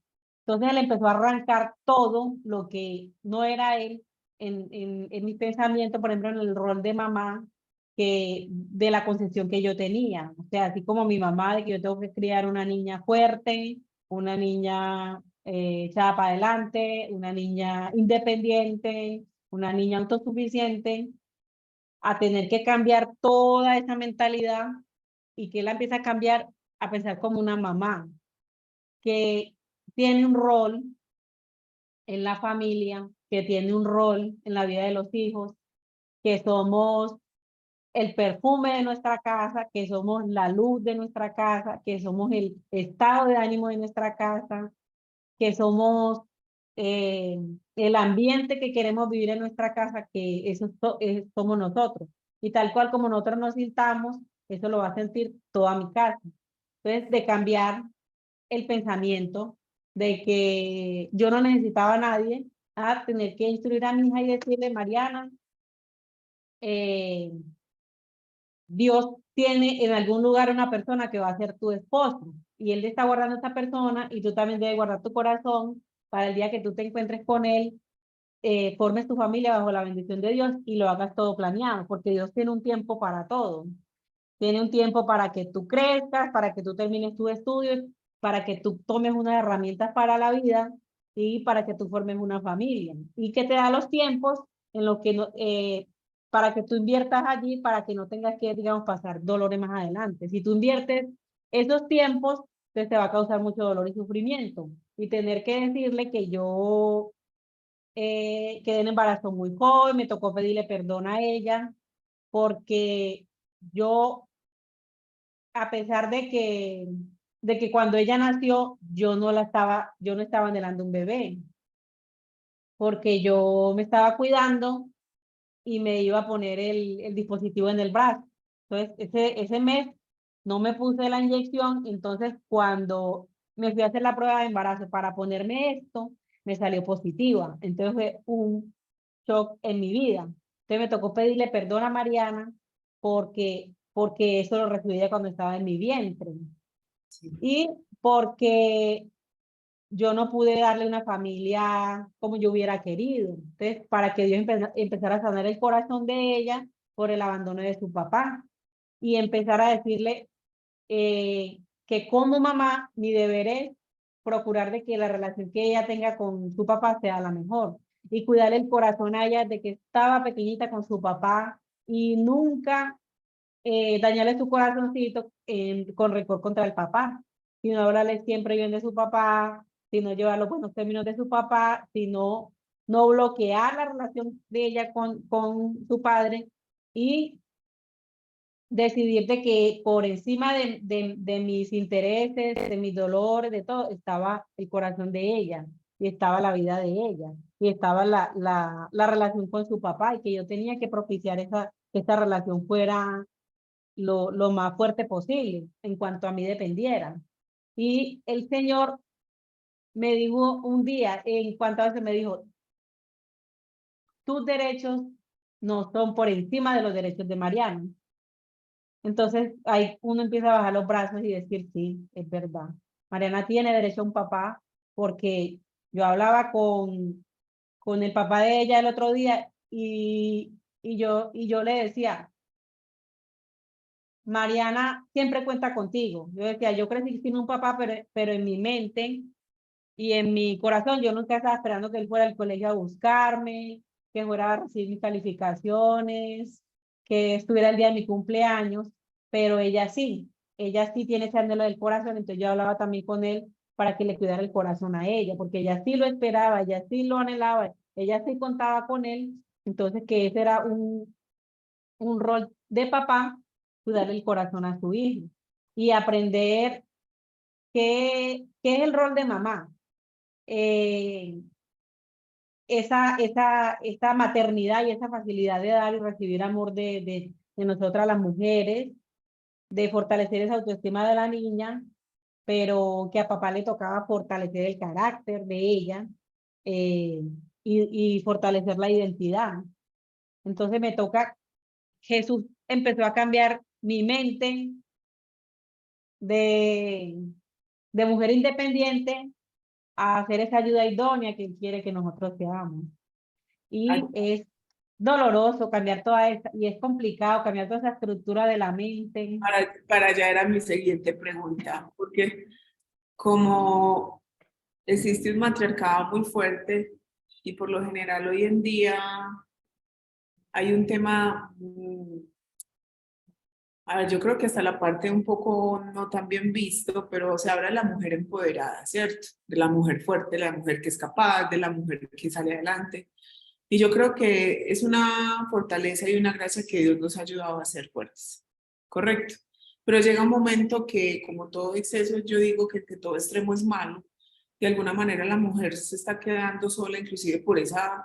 Entonces él empezó a arrancar todo lo que no era él en mi pensamiento, por ejemplo, en el rol de mamá, que de la concepción que yo tenía. O sea, así como mi mamá, de que yo tengo que criar una niña fuerte, una niña echada para adelante, una niña independiente, una niña autosuficiente, a tener que cambiar toda esa mentalidad y que él empieza a cambiar a pensar como una mamá que tiene un rol en la familia, que tiene un rol en la vida de los hijos, que somos el perfume de nuestra casa, que somos la luz de nuestra casa, que somos el estado de ánimo de nuestra casa, que somos eh, el ambiente que queremos vivir en nuestra casa, que eso somos nosotros. Y tal cual como nosotros nos sintamos, eso lo va a sentir toda mi casa. Entonces, de cambiar el pensamiento de que yo no necesitaba a nadie, a tener que instruir a mi hija y decirle, Mariana, eh, Dios tiene en algún lugar una persona que va a ser tu esposo y Él te está guardando a esa persona y tú también debes guardar tu corazón para el día que tú te encuentres con Él, formes tu familia bajo la bendición de Dios y lo hagas todo planeado, porque Dios tiene un tiempo para todo. Tiene un tiempo para que tú crezcas, para que tú termines tus estudios, para que tú tomes unas herramientas para la vida y para que tú formes una familia. Y que te da los tiempos en los que no, para que tú inviertas allí, para que no tengas que, digamos, pasar dolores más adelante. Si tú inviertes esos tiempos, pues te va a causar mucho dolor y sufrimiento. Y tener que decirle que yo quedé en embarazo muy joven, me tocó pedirle perdón a ella, porque yo a pesar de que cuando ella nació, yo no estaba anhelando un bebé, porque yo me estaba cuidando y me iba a poner el dispositivo en el brazo. Entonces, ese mes no me puse la inyección, entonces cuando me fui a hacer la prueba de embarazo para ponerme esto, me salió positiva. Entonces fue un shock en mi vida. Entonces me tocó pedirle perdón a Mariana porque porque eso lo recibí ella cuando estaba en mi vientre. Sí. Y porque yo no pude darle una familia como yo hubiera querido. Entonces, para que Dios empezara a sanar el corazón de ella por el abandono de su papá y empezar a decirle que como mamá mi deber es procurar de que la relación que ella tenga con su papá sea la mejor y cuidar el corazón a ella de que estaba pequeñita con su papá y nunca dañarle su corazoncito con rencor contra el papá, sino hablarle siempre bien de su papá, sino llevar los buenos términos de su papá, sino no bloquear la relación de ella con su padre y decidir de que por encima de mis intereses, de mis dolores, de todo, estaba el corazón de ella y estaba la vida de ella y estaba la relación con su papá y que yo tenía que propiciar esa relación fuera lo más fuerte posible en cuanto a mí dependiera. Y el Señor me dijo un día, en cuanto a eso me dijo, tus derechos no son por encima de los derechos de Mariano. Entonces ahí uno empieza a bajar los brazos y decir, sí, es verdad. Mariana tiene derecho a un papá porque yo hablaba con el papá de ella el otro día y yo le decía, Mariana siempre cuenta contigo. Yo decía, yo crecí sin un papá, pero en mi mente y en mi corazón yo nunca estaba esperando que él fuera al colegio a buscarme, que fuera a recibir mis calificaciones, que estuviera el día de mi cumpleaños, pero ella sí tiene ese anhelo del corazón, entonces yo hablaba también con él para que le cuidara el corazón a ella, porque ella sí lo esperaba, ella sí lo anhelaba, ella sí contaba con él, entonces que ese era un rol de papá, cuidar el corazón a su hijo y aprender qué es el rol de mamá. Eh, esa maternidad y esa facilidad de dar y recibir amor de nosotras las mujeres, de fortalecer esa autoestima de la niña, pero que a papá le tocaba fortalecer el carácter de ella eh, y fortalecer la identidad. Entonces me toca, Jesús empezó a cambiar mi mente de, de mujer independiente a hacer esa ayuda idónea que Él quiere que nosotros seamos. Ay, Y es doloroso cambiar toda esa, y es complicado cambiar toda esa estructura de la mente. para allá era mi siguiente pregunta, porque como existe un matriarcado muy fuerte y por lo general hoy en día hay un tema, a ver, yo creo que hasta la parte un poco no tan bien visto, pero se habla de la mujer empoderada, ¿cierto? De la mujer fuerte, de la mujer que es capaz, de la mujer que sale adelante. Y yo creo que es una fortaleza y una gracia que Dios nos ha ayudado a ser fuertes, ¿correcto? Pero llega un momento que, como todo exceso, yo digo que todo extremo es malo. De alguna manera la mujer se está quedando sola, inclusive por esa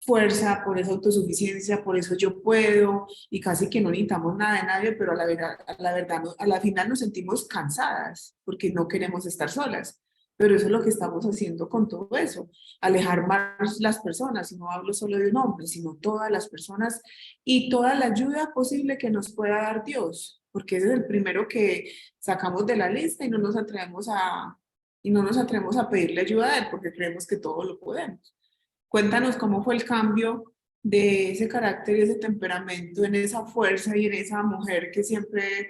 fuerza, por esa autosuficiencia, por eso yo puedo, y casi que no necesitamos nada de nadie, pero a la verdad, a la final nos sentimos cansadas porque no queremos estar solas. Pero eso es lo que estamos haciendo con todo eso, alejar más las personas, y no hablo solo de un hombre, sino todas las personas y toda la ayuda posible que nos pueda dar Dios, porque ese es el primero que sacamos de la lista y no nos atrevemos a pedirle ayuda a Él porque creemos que todo lo podemos. Cuéntanos cómo fue el cambio de ese carácter y ese temperamento en esa fuerza y en esa mujer que siempre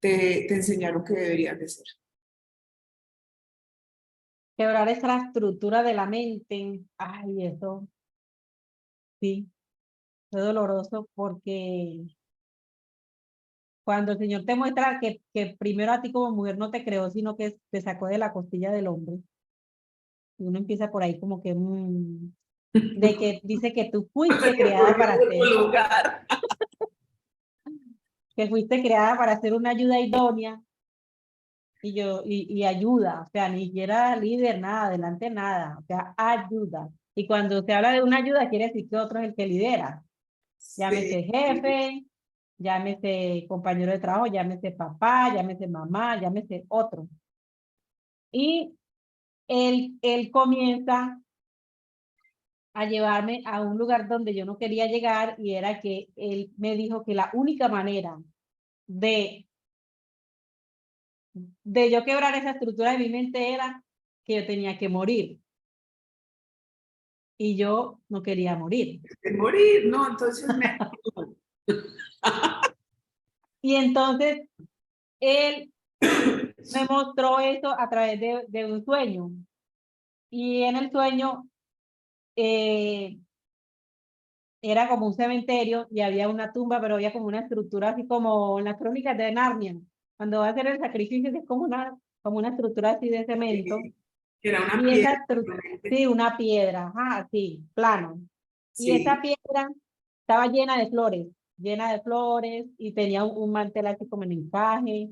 te enseñaron que deberías de ser. Quebrar esa estructura de la mente, ay, eso sí, es doloroso porque cuando el Señor te muestra que primero a ti como mujer no te creó, sino que te sacó de la costilla del hombre, y uno empieza por ahí como que, de que dice que tú No fuiste me te creada poniendo para en tu ser, lugar. que fuiste creada para ser una ayuda idónea, y ayuda, o sea, ni siquiera líder, nada, adelante nada, o sea, ayuda. Y cuando se habla de una ayuda, quiere decir que otro es el que lidera. Sí. Llámese jefe, llámese compañero de trabajo, llámese papá, llámese mamá, llámese otro. Y él comienza a llevarme a un lugar donde yo no quería llegar y era que él me dijo que la única manera de, de yo quebrar esa estructura de mi mente era que yo tenía que morir. Y yo no quería morir. De morir, no, entonces me... Y entonces él me mostró eso a través de un sueño. Y en el sueño eh, era como un cementerio y había una tumba, pero había como una estructura así como en las crónicas de Narnia. Cuando va a hacer el sacrificio es como una estructura así de cemento. Era una Y piedra. esa estructura, sí, una piedra, ajá, sí, plano. Y esa Sí, piedra estaba llena de flores y tenía un mantel así como en encaje.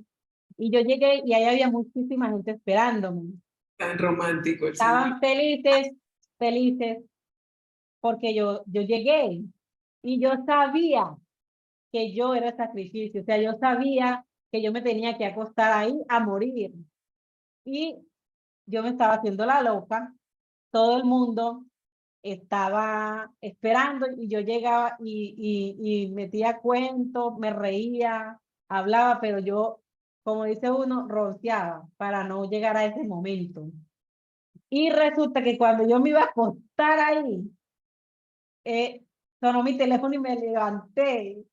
Y yo llegué y ahí había muchísima gente esperándome. tan romántico el señor. Estaban felices, felices, porque yo llegué y yo sabía que yo era sacrificio, o sea, yo sabía que yo me tenía que acostar ahí a morir. Y yo me estaba haciendo la loca, todo el mundo estaba esperando y yo llegaba y metía cuentos, me reía, hablaba, pero yo, como dice uno, rociaba para no llegar a ese momento. Y resulta que cuando yo me iba a acostar ahí, sonó mi teléfono y me levanté.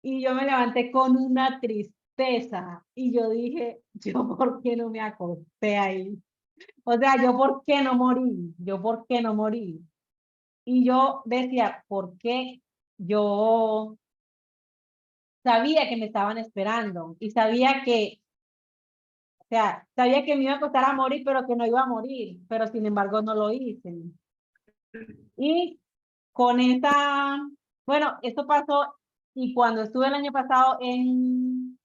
Y yo me levanté con una tristeza. Y yo dije, ¿yo por qué no me acosté ahí? O sea, ¿yo por qué no morí? ¿Yo por qué no morí? Y yo decía, ¿por qué yo sabía que me estaban esperando? Y sabía que, o sea, sabía que me iba a costar a morir, pero que no iba a morir. Pero sin embargo no lo hice. Y con esa, bueno, esto pasó y cuando estuve el año pasado en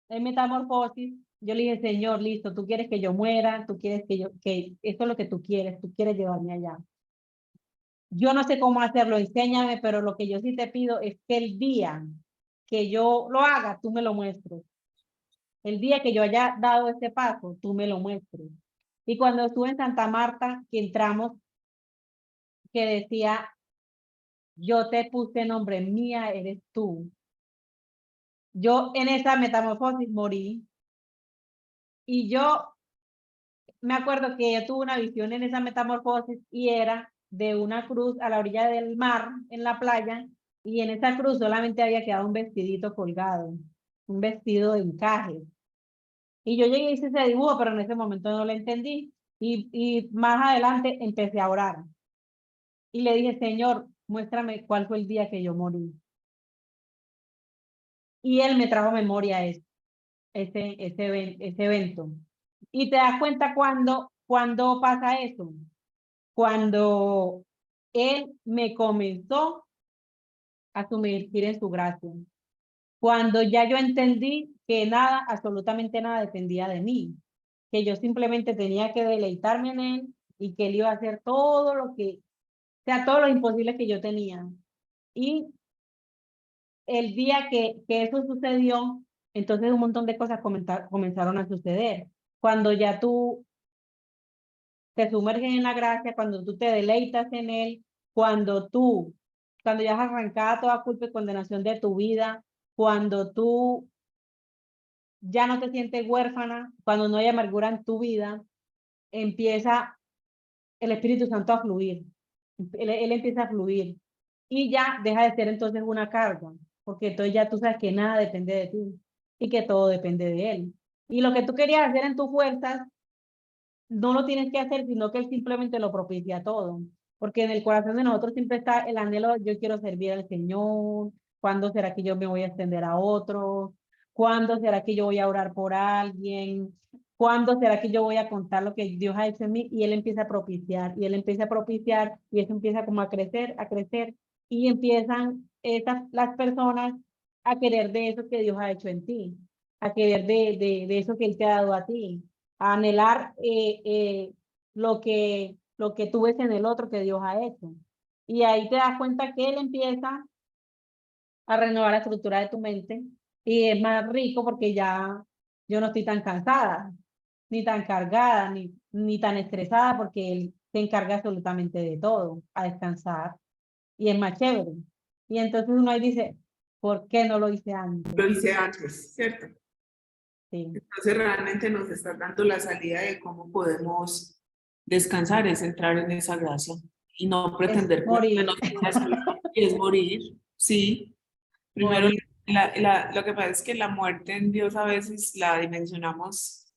Metamorfosis, yo le dije, Señor, listo, tú quieres que yo muera, tú quieres que esto es lo que tú quieres llevarme allá. Yo no sé cómo hacerlo, enséñame, pero lo que yo sí te pido es que el día que yo lo haga, tú me lo muestres. El día que yo haya dado este paso, tú me lo muestres. Y cuando estuve en Santa Marta, que entramos, que decía, yo te puse nombre, mía eres tú. Yo en esa metamorfosis morí y yo me acuerdo que yo tuve una visión en esa metamorfosis y era de una cruz a la orilla del mar, en la playa, y en esa cruz solamente había quedado un vestidito colgado, un vestido de encaje. Y yo llegué y hice ese dibujo, pero en ese momento no lo entendí. Y más adelante empecé a orar. Y le dije, Señor, muéstrame cuál fue el día que yo morí. Y él me trajo a memoria ese evento. Y te das cuenta cuando pasa eso. Cuando él me comenzó a sumergir en su gracia. Cuando ya yo entendí que nada, absolutamente nada dependía de mí, que yo simplemente tenía que deleitarme en él y que él iba a hacer todo lo que, o sea, todo lo imposible que yo tenía. Y el día que eso sucedió, entonces un montón de cosas comenzaron a suceder. Cuando ya tú te sumerges en la gracia, cuando tú te deleitas en él, cuando tú, cuando ya has arrancado toda culpa y condenación de tu vida, cuando tú ya no te sientes huérfana, cuando no hay amargura en tu vida, empieza el Espíritu Santo a fluir. Él empieza a fluir y ya deja de ser entonces una carga, porque entonces ya tú sabes que nada depende de ti y que todo depende de él. Y lo que tú querías hacer en tus fuerzas, no lo tienes que hacer, sino que él simplemente lo propicia todo. Porque en el corazón de nosotros siempre está el anhelo, yo quiero servir al Señor, ¿cuándo será que yo me voy a extender a otro? ¿Cuándo será que yo voy a orar por alguien? ¿Cuándo será que yo voy a contar lo que Dios ha hecho en mí? Y él empieza a propiciar, y él empieza a propiciar, y eso empieza como a crecer, y empiezan las personas a querer de eso que Dios ha hecho en ti, a querer de eso que él te ha dado a ti, a anhelar lo que tú ves en el otro que Dios ha hecho. Y ahí te das cuenta que Él empieza a renovar la estructura de tu mente y es más rico porque ya yo no estoy tan cansada, ni tan cargada, ni tan estresada porque Él se encarga absolutamente de todo, a descansar y es más chévere. Y entonces uno ahí dice, ¿Por qué no lo hice antes? Lo hice antes, ¿cierto? Sí. Entonces realmente nos está dando la salida de cómo podemos descansar, es entrar en esa gracia y no Es pretender que morir, nos es morir, sí. Primero, morir. lo que pasa es que la muerte en Dios a veces la dimensionamos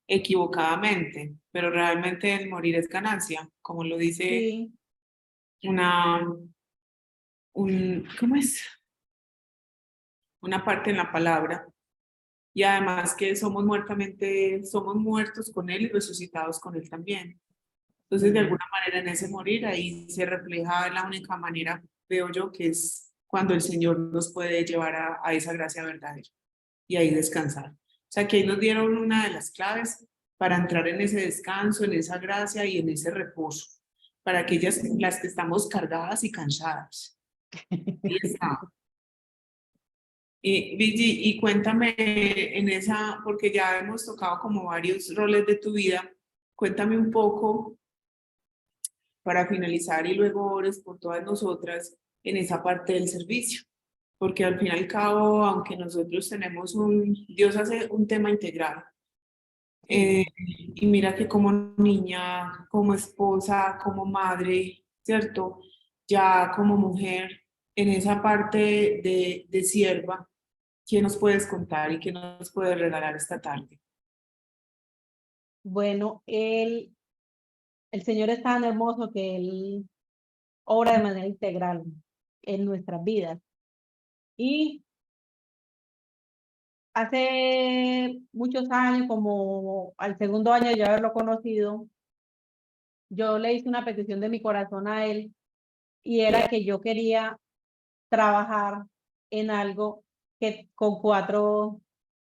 equivocadamente, pero realmente el morir es ganancia, como lo dice Sí, una, ¿cómo es? Una parte en la palabra. Y además que somos muertos con Él y resucitados con Él también. Entonces, de sí. alguna manera, en ese morir, ahí se refleja la única manera, veo yo, que es cuando el Señor nos puede llevar a esa gracia verdadera y ahí descansar. O sea, que ahí nos dieron una de las claves para entrar en ese descanso, en esa gracia y en ese reposo, para aquellas, las que estamos cargadas y cansadas. Ahí está. Y Vigi, y cuéntame en esa, porque ya hemos tocado como varios roles de tu vida, cuéntame un poco para finalizar y luego ores por todas nosotras en esa parte del servicio. Porque al fin y al cabo, aunque nosotros tenemos Dios hace un tema integral. Sí. Y mira que como niña, como esposa, como madre, ¿cierto? Ya como mujer, en esa parte de sierva, ¿qué nos puedes contar y qué nos puedes regalar esta tarde? Bueno, el Señor es tan hermoso que Él obra de manera integral en nuestras vidas. Y hace muchos años, como al segundo año de yo haberlo conocido, yo le hice una petición de mi corazón a Él y era que yo quería trabajar en algo que con 4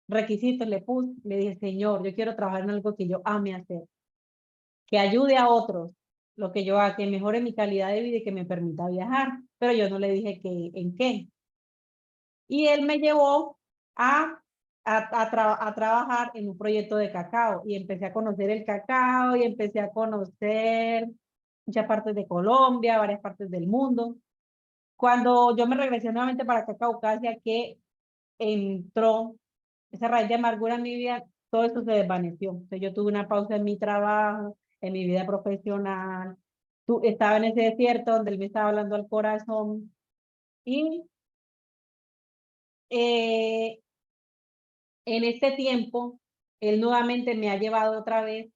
requisitos le puse. Le dije, Señor, yo quiero trabajar en algo que yo ame hacer, que ayude a otros, lo que yo haga, que mejore mi calidad de vida y que me permita viajar. Pero yo no le dije que en qué. Y él me llevó a trabajar en un proyecto de cacao y empecé a conocer el cacao y empecé a conocer muchas partes de Colombia, varias partes del mundo. Cuando yo me regresé nuevamente para acá, Caucasia, que entró esa raíz de amargura en mi vida, todo eso se desvaneció. Entonces, yo tuve una pausa en mi trabajo, en mi vida profesional. Estaba en ese desierto donde él me estaba hablando al corazón y eh, en este tiempo, él nuevamente me ha llevado otra vez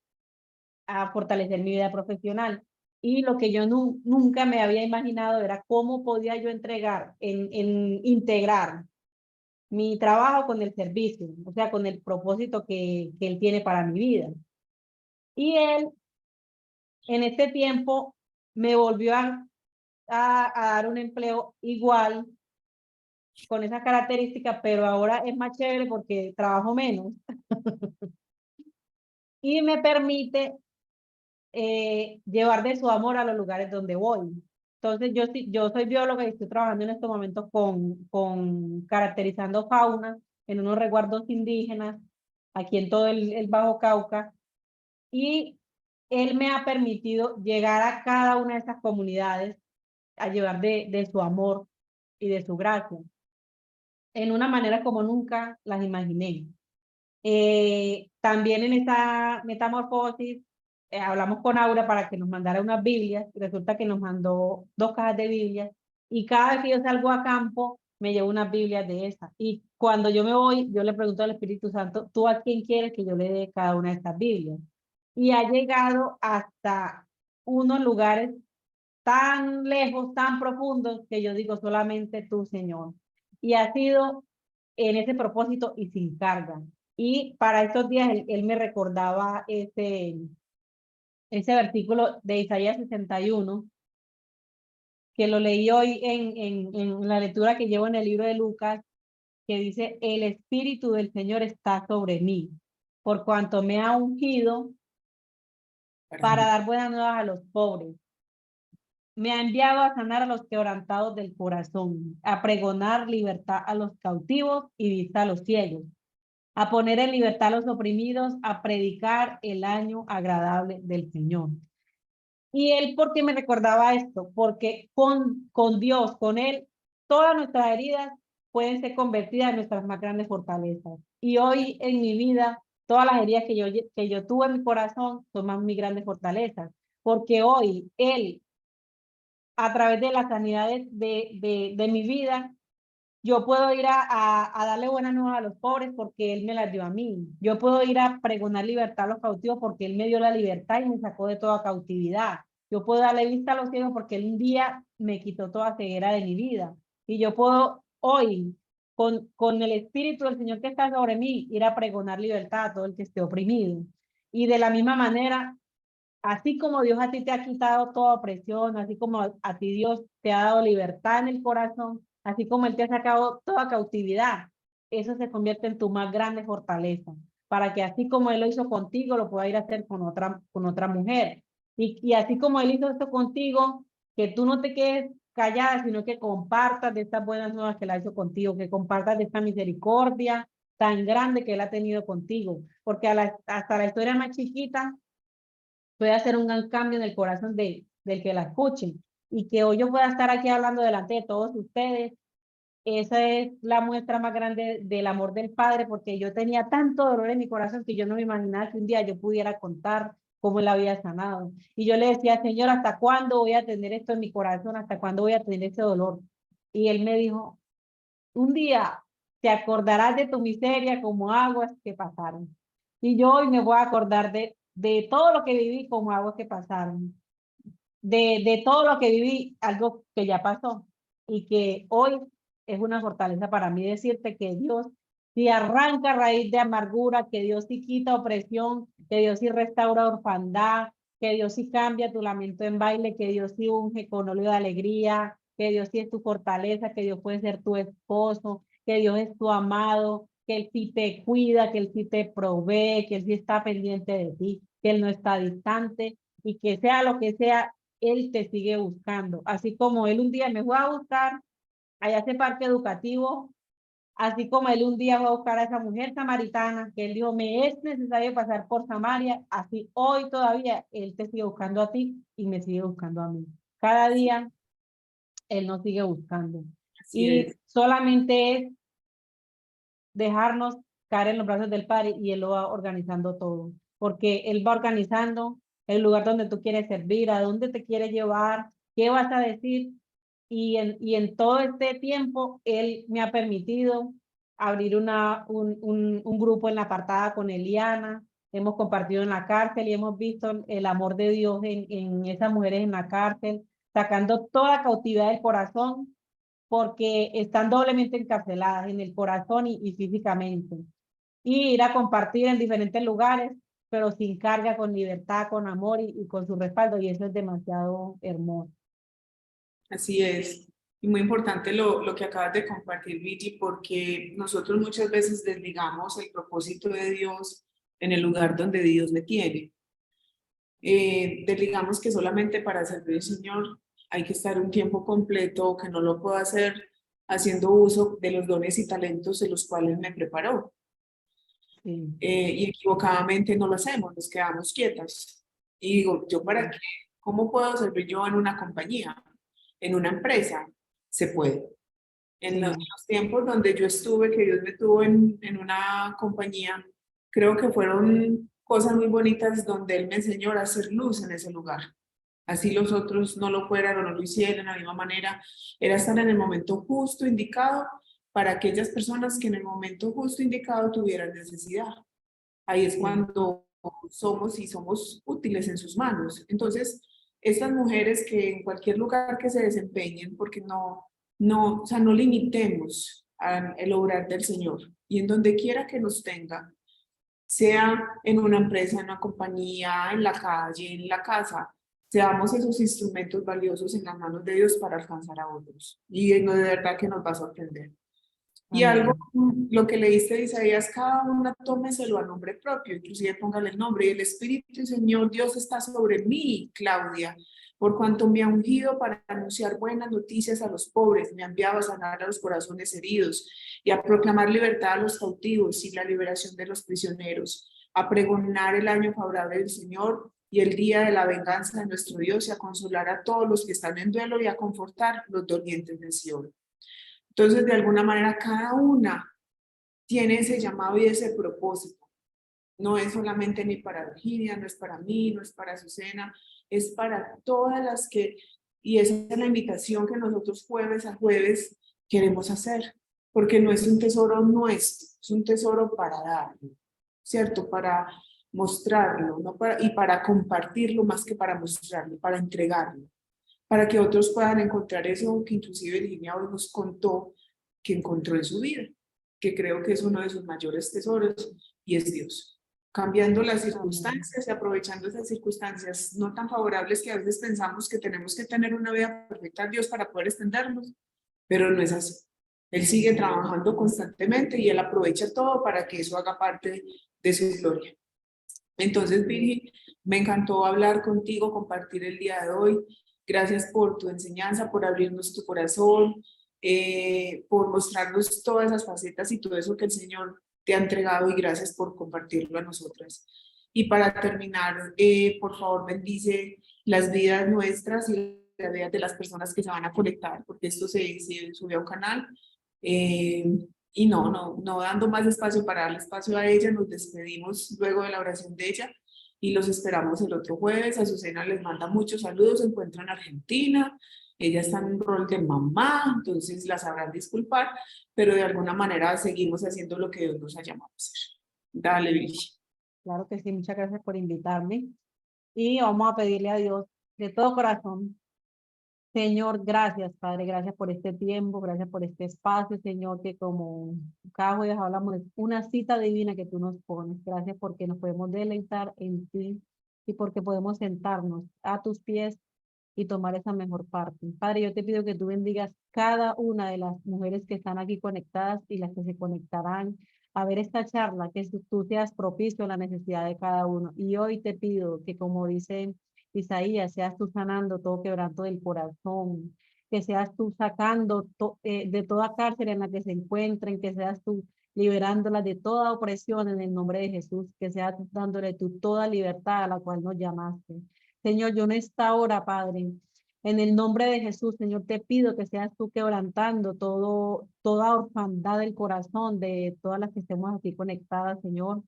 a fortalecer mi vida profesional. Y lo que yo nunca me había imaginado era cómo podía yo integrar mi trabajo con el servicio, o sea, con el propósito que él tiene para mi vida. Y él, en este tiempo, me volvió a dar un empleo igual, con esa característica, pero ahora es más chévere porque trabajo menos y me permite llevar de su amor a los lugares donde voy. Entonces, yo soy bióloga y estoy trabajando en estos momentos con caracterizando fauna en unos resguardos indígenas aquí en todo el Bajo Cauca. Y él me ha permitido llegar a cada una de esas comunidades a llevar de su amor y de su gracia, en una manera como nunca las imaginé. También en esta metamorfosis hablamos con Aura para que nos mandara unas Biblias y resulta que nos mandó 2 cajas de Biblias y cada vez que yo salgo a campo me llevo unas Biblias de esas y cuando yo me voy yo le pregunto al Espíritu Santo, ¿tú a quién quieres que yo le dé cada una de estas Biblias? Y ha llegado hasta unos lugares tan lejos, tan profundos que yo digo solamente tú, Señor. Y ha sido en ese propósito y sin carga. Y para estos días él me recordaba ese versículo de Isaías 61, que lo leí hoy en la lectura que llevo en el libro de Lucas, que dice, el Espíritu del Señor está sobre mí, por cuanto me ha ungido Para para mí. dar buenas nuevas a los pobres. Me ha enviado a sanar a los quebrantados del corazón, a pregonar libertad a los cautivos y vista a los ciegos, a poner en libertad a los oprimidos, a predicar el año agradable del Señor. Y él, ¿por qué me recordaba esto? Porque con Dios, con Él, todas nuestras heridas pueden ser convertidas en nuestras más grandes fortalezas. Y hoy en mi vida, todas las heridas que yo tuve en mi corazón son más mis grandes fortalezas, porque hoy Él, a través de la sanidad de mi vida, yo puedo ir a darle buenas nuevas a los pobres porque Él me las dio a mí. Yo puedo ir a pregonar libertad a los cautivos porque Él me dio la libertad y me sacó de toda cautividad. Yo puedo darle vista a los ciegos porque Él un día me quitó toda ceguera de mi vida. Y yo puedo hoy, con el Espíritu del Señor que está sobre mí, ir a pregonar libertad a todo el que esté oprimido. Y de la misma manera, así como Dios a ti te ha quitado toda opresión, así como a ti Dios te ha dado libertad en el corazón, así como Él te ha sacado toda cautividad, eso se convierte en tu más grande fortaleza, para que así como Él lo hizo contigo, lo pueda ir a hacer con otra mujer. Y así como Él hizo esto contigo, que tú no te quedes callada, sino que compartas de estas buenas nuevas que Él ha hecho contigo, que compartas de esta misericordia tan grande que Él ha tenido contigo, porque hasta la historia más chiquita puede hacer un gran cambio en el corazón del que la escuche. Y que hoy yo pueda estar aquí hablando delante de todos ustedes, esa es la muestra más grande del amor del Padre, porque yo tenía tanto dolor en mi corazón que yo no me imaginaba que un día yo pudiera contar cómo Él había sanado. Y yo le decía, Señor, ¿hasta cuándo voy a tener esto en mi corazón? ¿Hasta cuándo voy a tener ese dolor? Y Él me dijo, un día te acordarás de tu miseria como aguas que pasaron. Y yo hoy me voy a acordar de todo lo que viví como aguas que pasaron. De todo lo que viví, algo que ya pasó. Y que hoy es una fortaleza para mí decirte que Dios sí arranca raíz de amargura, que Dios sí quita opresión, que Dios sí restaura orfandad, que Dios sí cambia tu lamento en baile, que Dios sí unge con óleo de alegría, que Dios sí es tu fortaleza, que Dios puede ser tu esposo, que Dios es tu amado, que Él sí te cuida, que Él sí te provee, que Él sí está pendiente de ti, que Él no está distante y que sea lo que sea, Él te sigue buscando. Así como Él un día me fue a buscar allá a ese parque educativo, así como Él un día fue a buscar a esa mujer samaritana, que Él dijo, me es necesario pasar por Samaria, así hoy todavía Él te sigue buscando a ti y me sigue buscando a mí. Cada día Él nos sigue buscando. Así Y es. solamente es dejarnos caer en los brazos del Padre y Él lo va organizando todo, porque Él va organizando el lugar donde tú quieres servir, a dónde te quiere llevar, qué vas a decir, y en todo este tiempo Él me ha permitido abrir un grupo en la apartada con Eliana, hemos compartido en la cárcel y hemos visto el amor de Dios en esas mujeres en la cárcel, sacando toda cautividad del corazón porque están doblemente encarceladas en el corazón y físicamente. Y ir a compartir en diferentes lugares, pero sin carga, con libertad, con amor y con su respaldo. Y eso es demasiado hermoso. Así es. Y muy importante lo que acabas de compartir, Vigi, porque nosotros muchas veces desligamos el propósito de Dios en el lugar donde Dios me tiene. Desligamos que solamente para servir al Señor hay que estar un tiempo completo, que no lo puedo hacer haciendo uso de los dones y talentos de los cuales me preparó. Sí, Y equivocadamente no lo hacemos, nos quedamos quietas. Y digo, ¿yo para qué? ¿Cómo puedo servir yo en una compañía, en una empresa? Se puede. En sí, los tiempos donde yo estuve, que Dios me tuvo en una compañía, creo que fueron cosas muy bonitas donde Él me enseñó a hacer luz en ese lugar. Así los otros no lo fueran o no lo hicieran de la misma manera, era estar en el momento justo, indicado, para aquellas personas que en el momento justo, indicado tuvieran necesidad. Ahí es sí, cuando somos útiles en sus manos. Entonces, estas mujeres que en cualquier lugar que se desempeñen, porque o sea, no limitemos el obrar del Señor. Y en donde quiera que nos tenga, sea en una empresa, en una compañía, en la calle, en la casa, seamos esos instrumentos valiosos en las manos de Dios para alcanzar a otros. Y no, de verdad que nos va a sorprender. Y algo, amén. lo que leíste de Isaías, cada una tómeselo a nombre propio, inclusive póngale el nombre. Y el Espíritu del Señor Dios está sobre mí, Claudia, por cuanto me ha ungido para anunciar buenas noticias a los pobres, me ha enviado a sanar a los corazones heridos y a proclamar libertad a los cautivos y la liberación de los prisioneros, a pregonar el año favorable del Señor y el día de la venganza de nuestro Dios y a consolar a todos los que están en duelo y a confortar los dolientes de Sion. Entonces, de alguna manera, cada una tiene ese llamado y ese propósito. No es solamente ni para Virginia, no es para mí, no es para Azucena, es para todas las que, y esa es la invitación que nosotros jueves a jueves queremos hacer, porque no es un tesoro nuestro, es un tesoro para darlo, ¿cierto? Para mostrarlo, ¿no? Y para compartirlo más que para mostrarlo, para entregarlo, para que otros puedan encontrar eso que inclusive Virginia hoy nos contó que encontró en su vida, que creo que es uno de sus mayores tesoros y es Dios. Cambiando las Amén. circunstancias y aprovechando esas circunstancias no tan favorables que a veces pensamos que tenemos que tener una vida perfecta a Dios para poder extendernos, pero no es así. Él sigue trabajando constantemente y Él aprovecha todo para que eso haga parte de su gloria. Entonces, Virgi, me encantó hablar contigo, compartir el día de hoy. Gracias por tu enseñanza, por abrirnos tu corazón, por mostrarnos todas esas facetas y todo eso que el Señor te ha entregado y gracias por compartirlo a nosotras. Y para terminar, por favor, bendice las vidas nuestras y las vidas de las personas que se van a conectar, porque esto se sube a un canal. Eh, y no dando más espacio para darle espacio a ella, nos despedimos luego de la oración de ella y los esperamos el otro jueves. Azucena les manda muchos saludos, se encuentra en Argentina, ella está en un rol de mamá, entonces la sabrán disculpar, pero de alguna manera seguimos haciendo lo que Dios nos ha llamado a hacer. Dale, Virgi. Claro que sí, muchas gracias por invitarme. Y vamos a pedirle a Dios de todo corazón. Señor, gracias, Padre, gracias por este tiempo, gracias por este espacio, Señor, que como cada jueves hablamos, es una cita divina que tú nos pones. Gracias porque nos podemos deleitar en ti y porque podemos sentarnos a tus pies y tomar esa mejor parte. Padre, yo te pido que tú bendigas cada una de las mujeres que están aquí conectadas y las que se conectarán a ver esta charla, que tú seas propicio a la necesidad de cada uno. Y hoy te pido que, como dice Isaías, seas tú sanando todo quebranto del corazón, que seas tú sacando de toda cárcel en la que se encuentren, que seas tú liberándolas de toda opresión en el nombre de Jesús, que seas dándole tú toda libertad a la cual nos llamaste. Señor, yo en esta hora, Padre, en el nombre de Jesús, Señor, te pido que seas tú quebrantando toda orfandad del corazón de todas las que estemos aquí conectadas, Señor.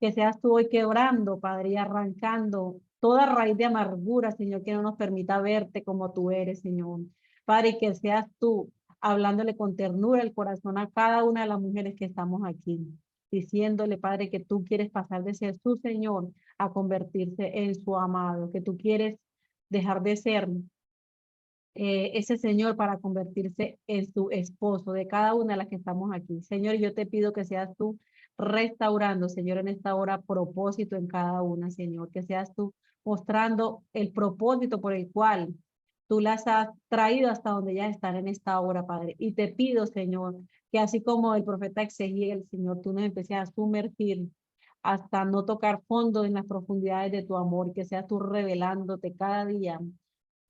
Que seas tú hoy quebrando, Padre, y arrancando toda raíz de amargura, Señor, que no nos permita verte como tú eres, Señor. Padre, y que seas tú hablándole con ternura el corazón a cada una de las mujeres que estamos aquí, diciéndole, Padre, que tú quieres pasar de ser su Señor a convertirse en su amado, que tú quieres dejar de ser ese Señor para convertirse en su esposo de cada una de las que estamos aquí. Señor, yo te pido que seas tú restaurando, Señor, en esta hora propósito en cada una, Señor, que seas tú mostrando el propósito por el cual tú las has traído hasta donde ya están en esta hora, Padre. Y te pido, Señor, que así como el profeta Ezequiel, Señor, tú nos empieces a sumergir hasta no tocar fondo en las profundidades de tu amor, que seas tú revelándote cada día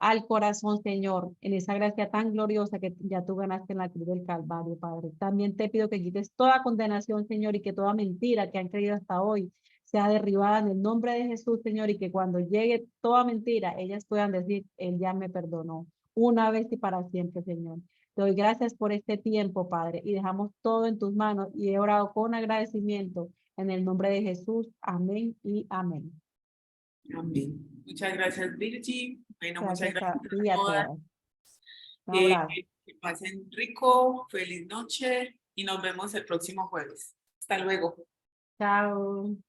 al corazón, Señor, en esa gracia tan gloriosa que ya tú ganaste en la cruz del Calvario, Padre. También te pido que quites toda condenación, Señor, y que toda mentira que han creído hasta hoy sea derribada en el nombre de Jesús, Señor, y que cuando llegue toda mentira, ellas puedan decir, Él ya me perdonó, una vez y para siempre, Señor. Te doy gracias por este tiempo, Padre, y dejamos todo en tus manos y he orado con agradecimiento en el nombre de Jesús. Amén y amén. Amén. Muchas gracias, Virgi. Bueno, muchas Gracias gracias a ti a y a todas. todas. Un Eh, abrazo. que pasen rico, feliz noche y nos vemos el próximo jueves. Hasta luego. Chao.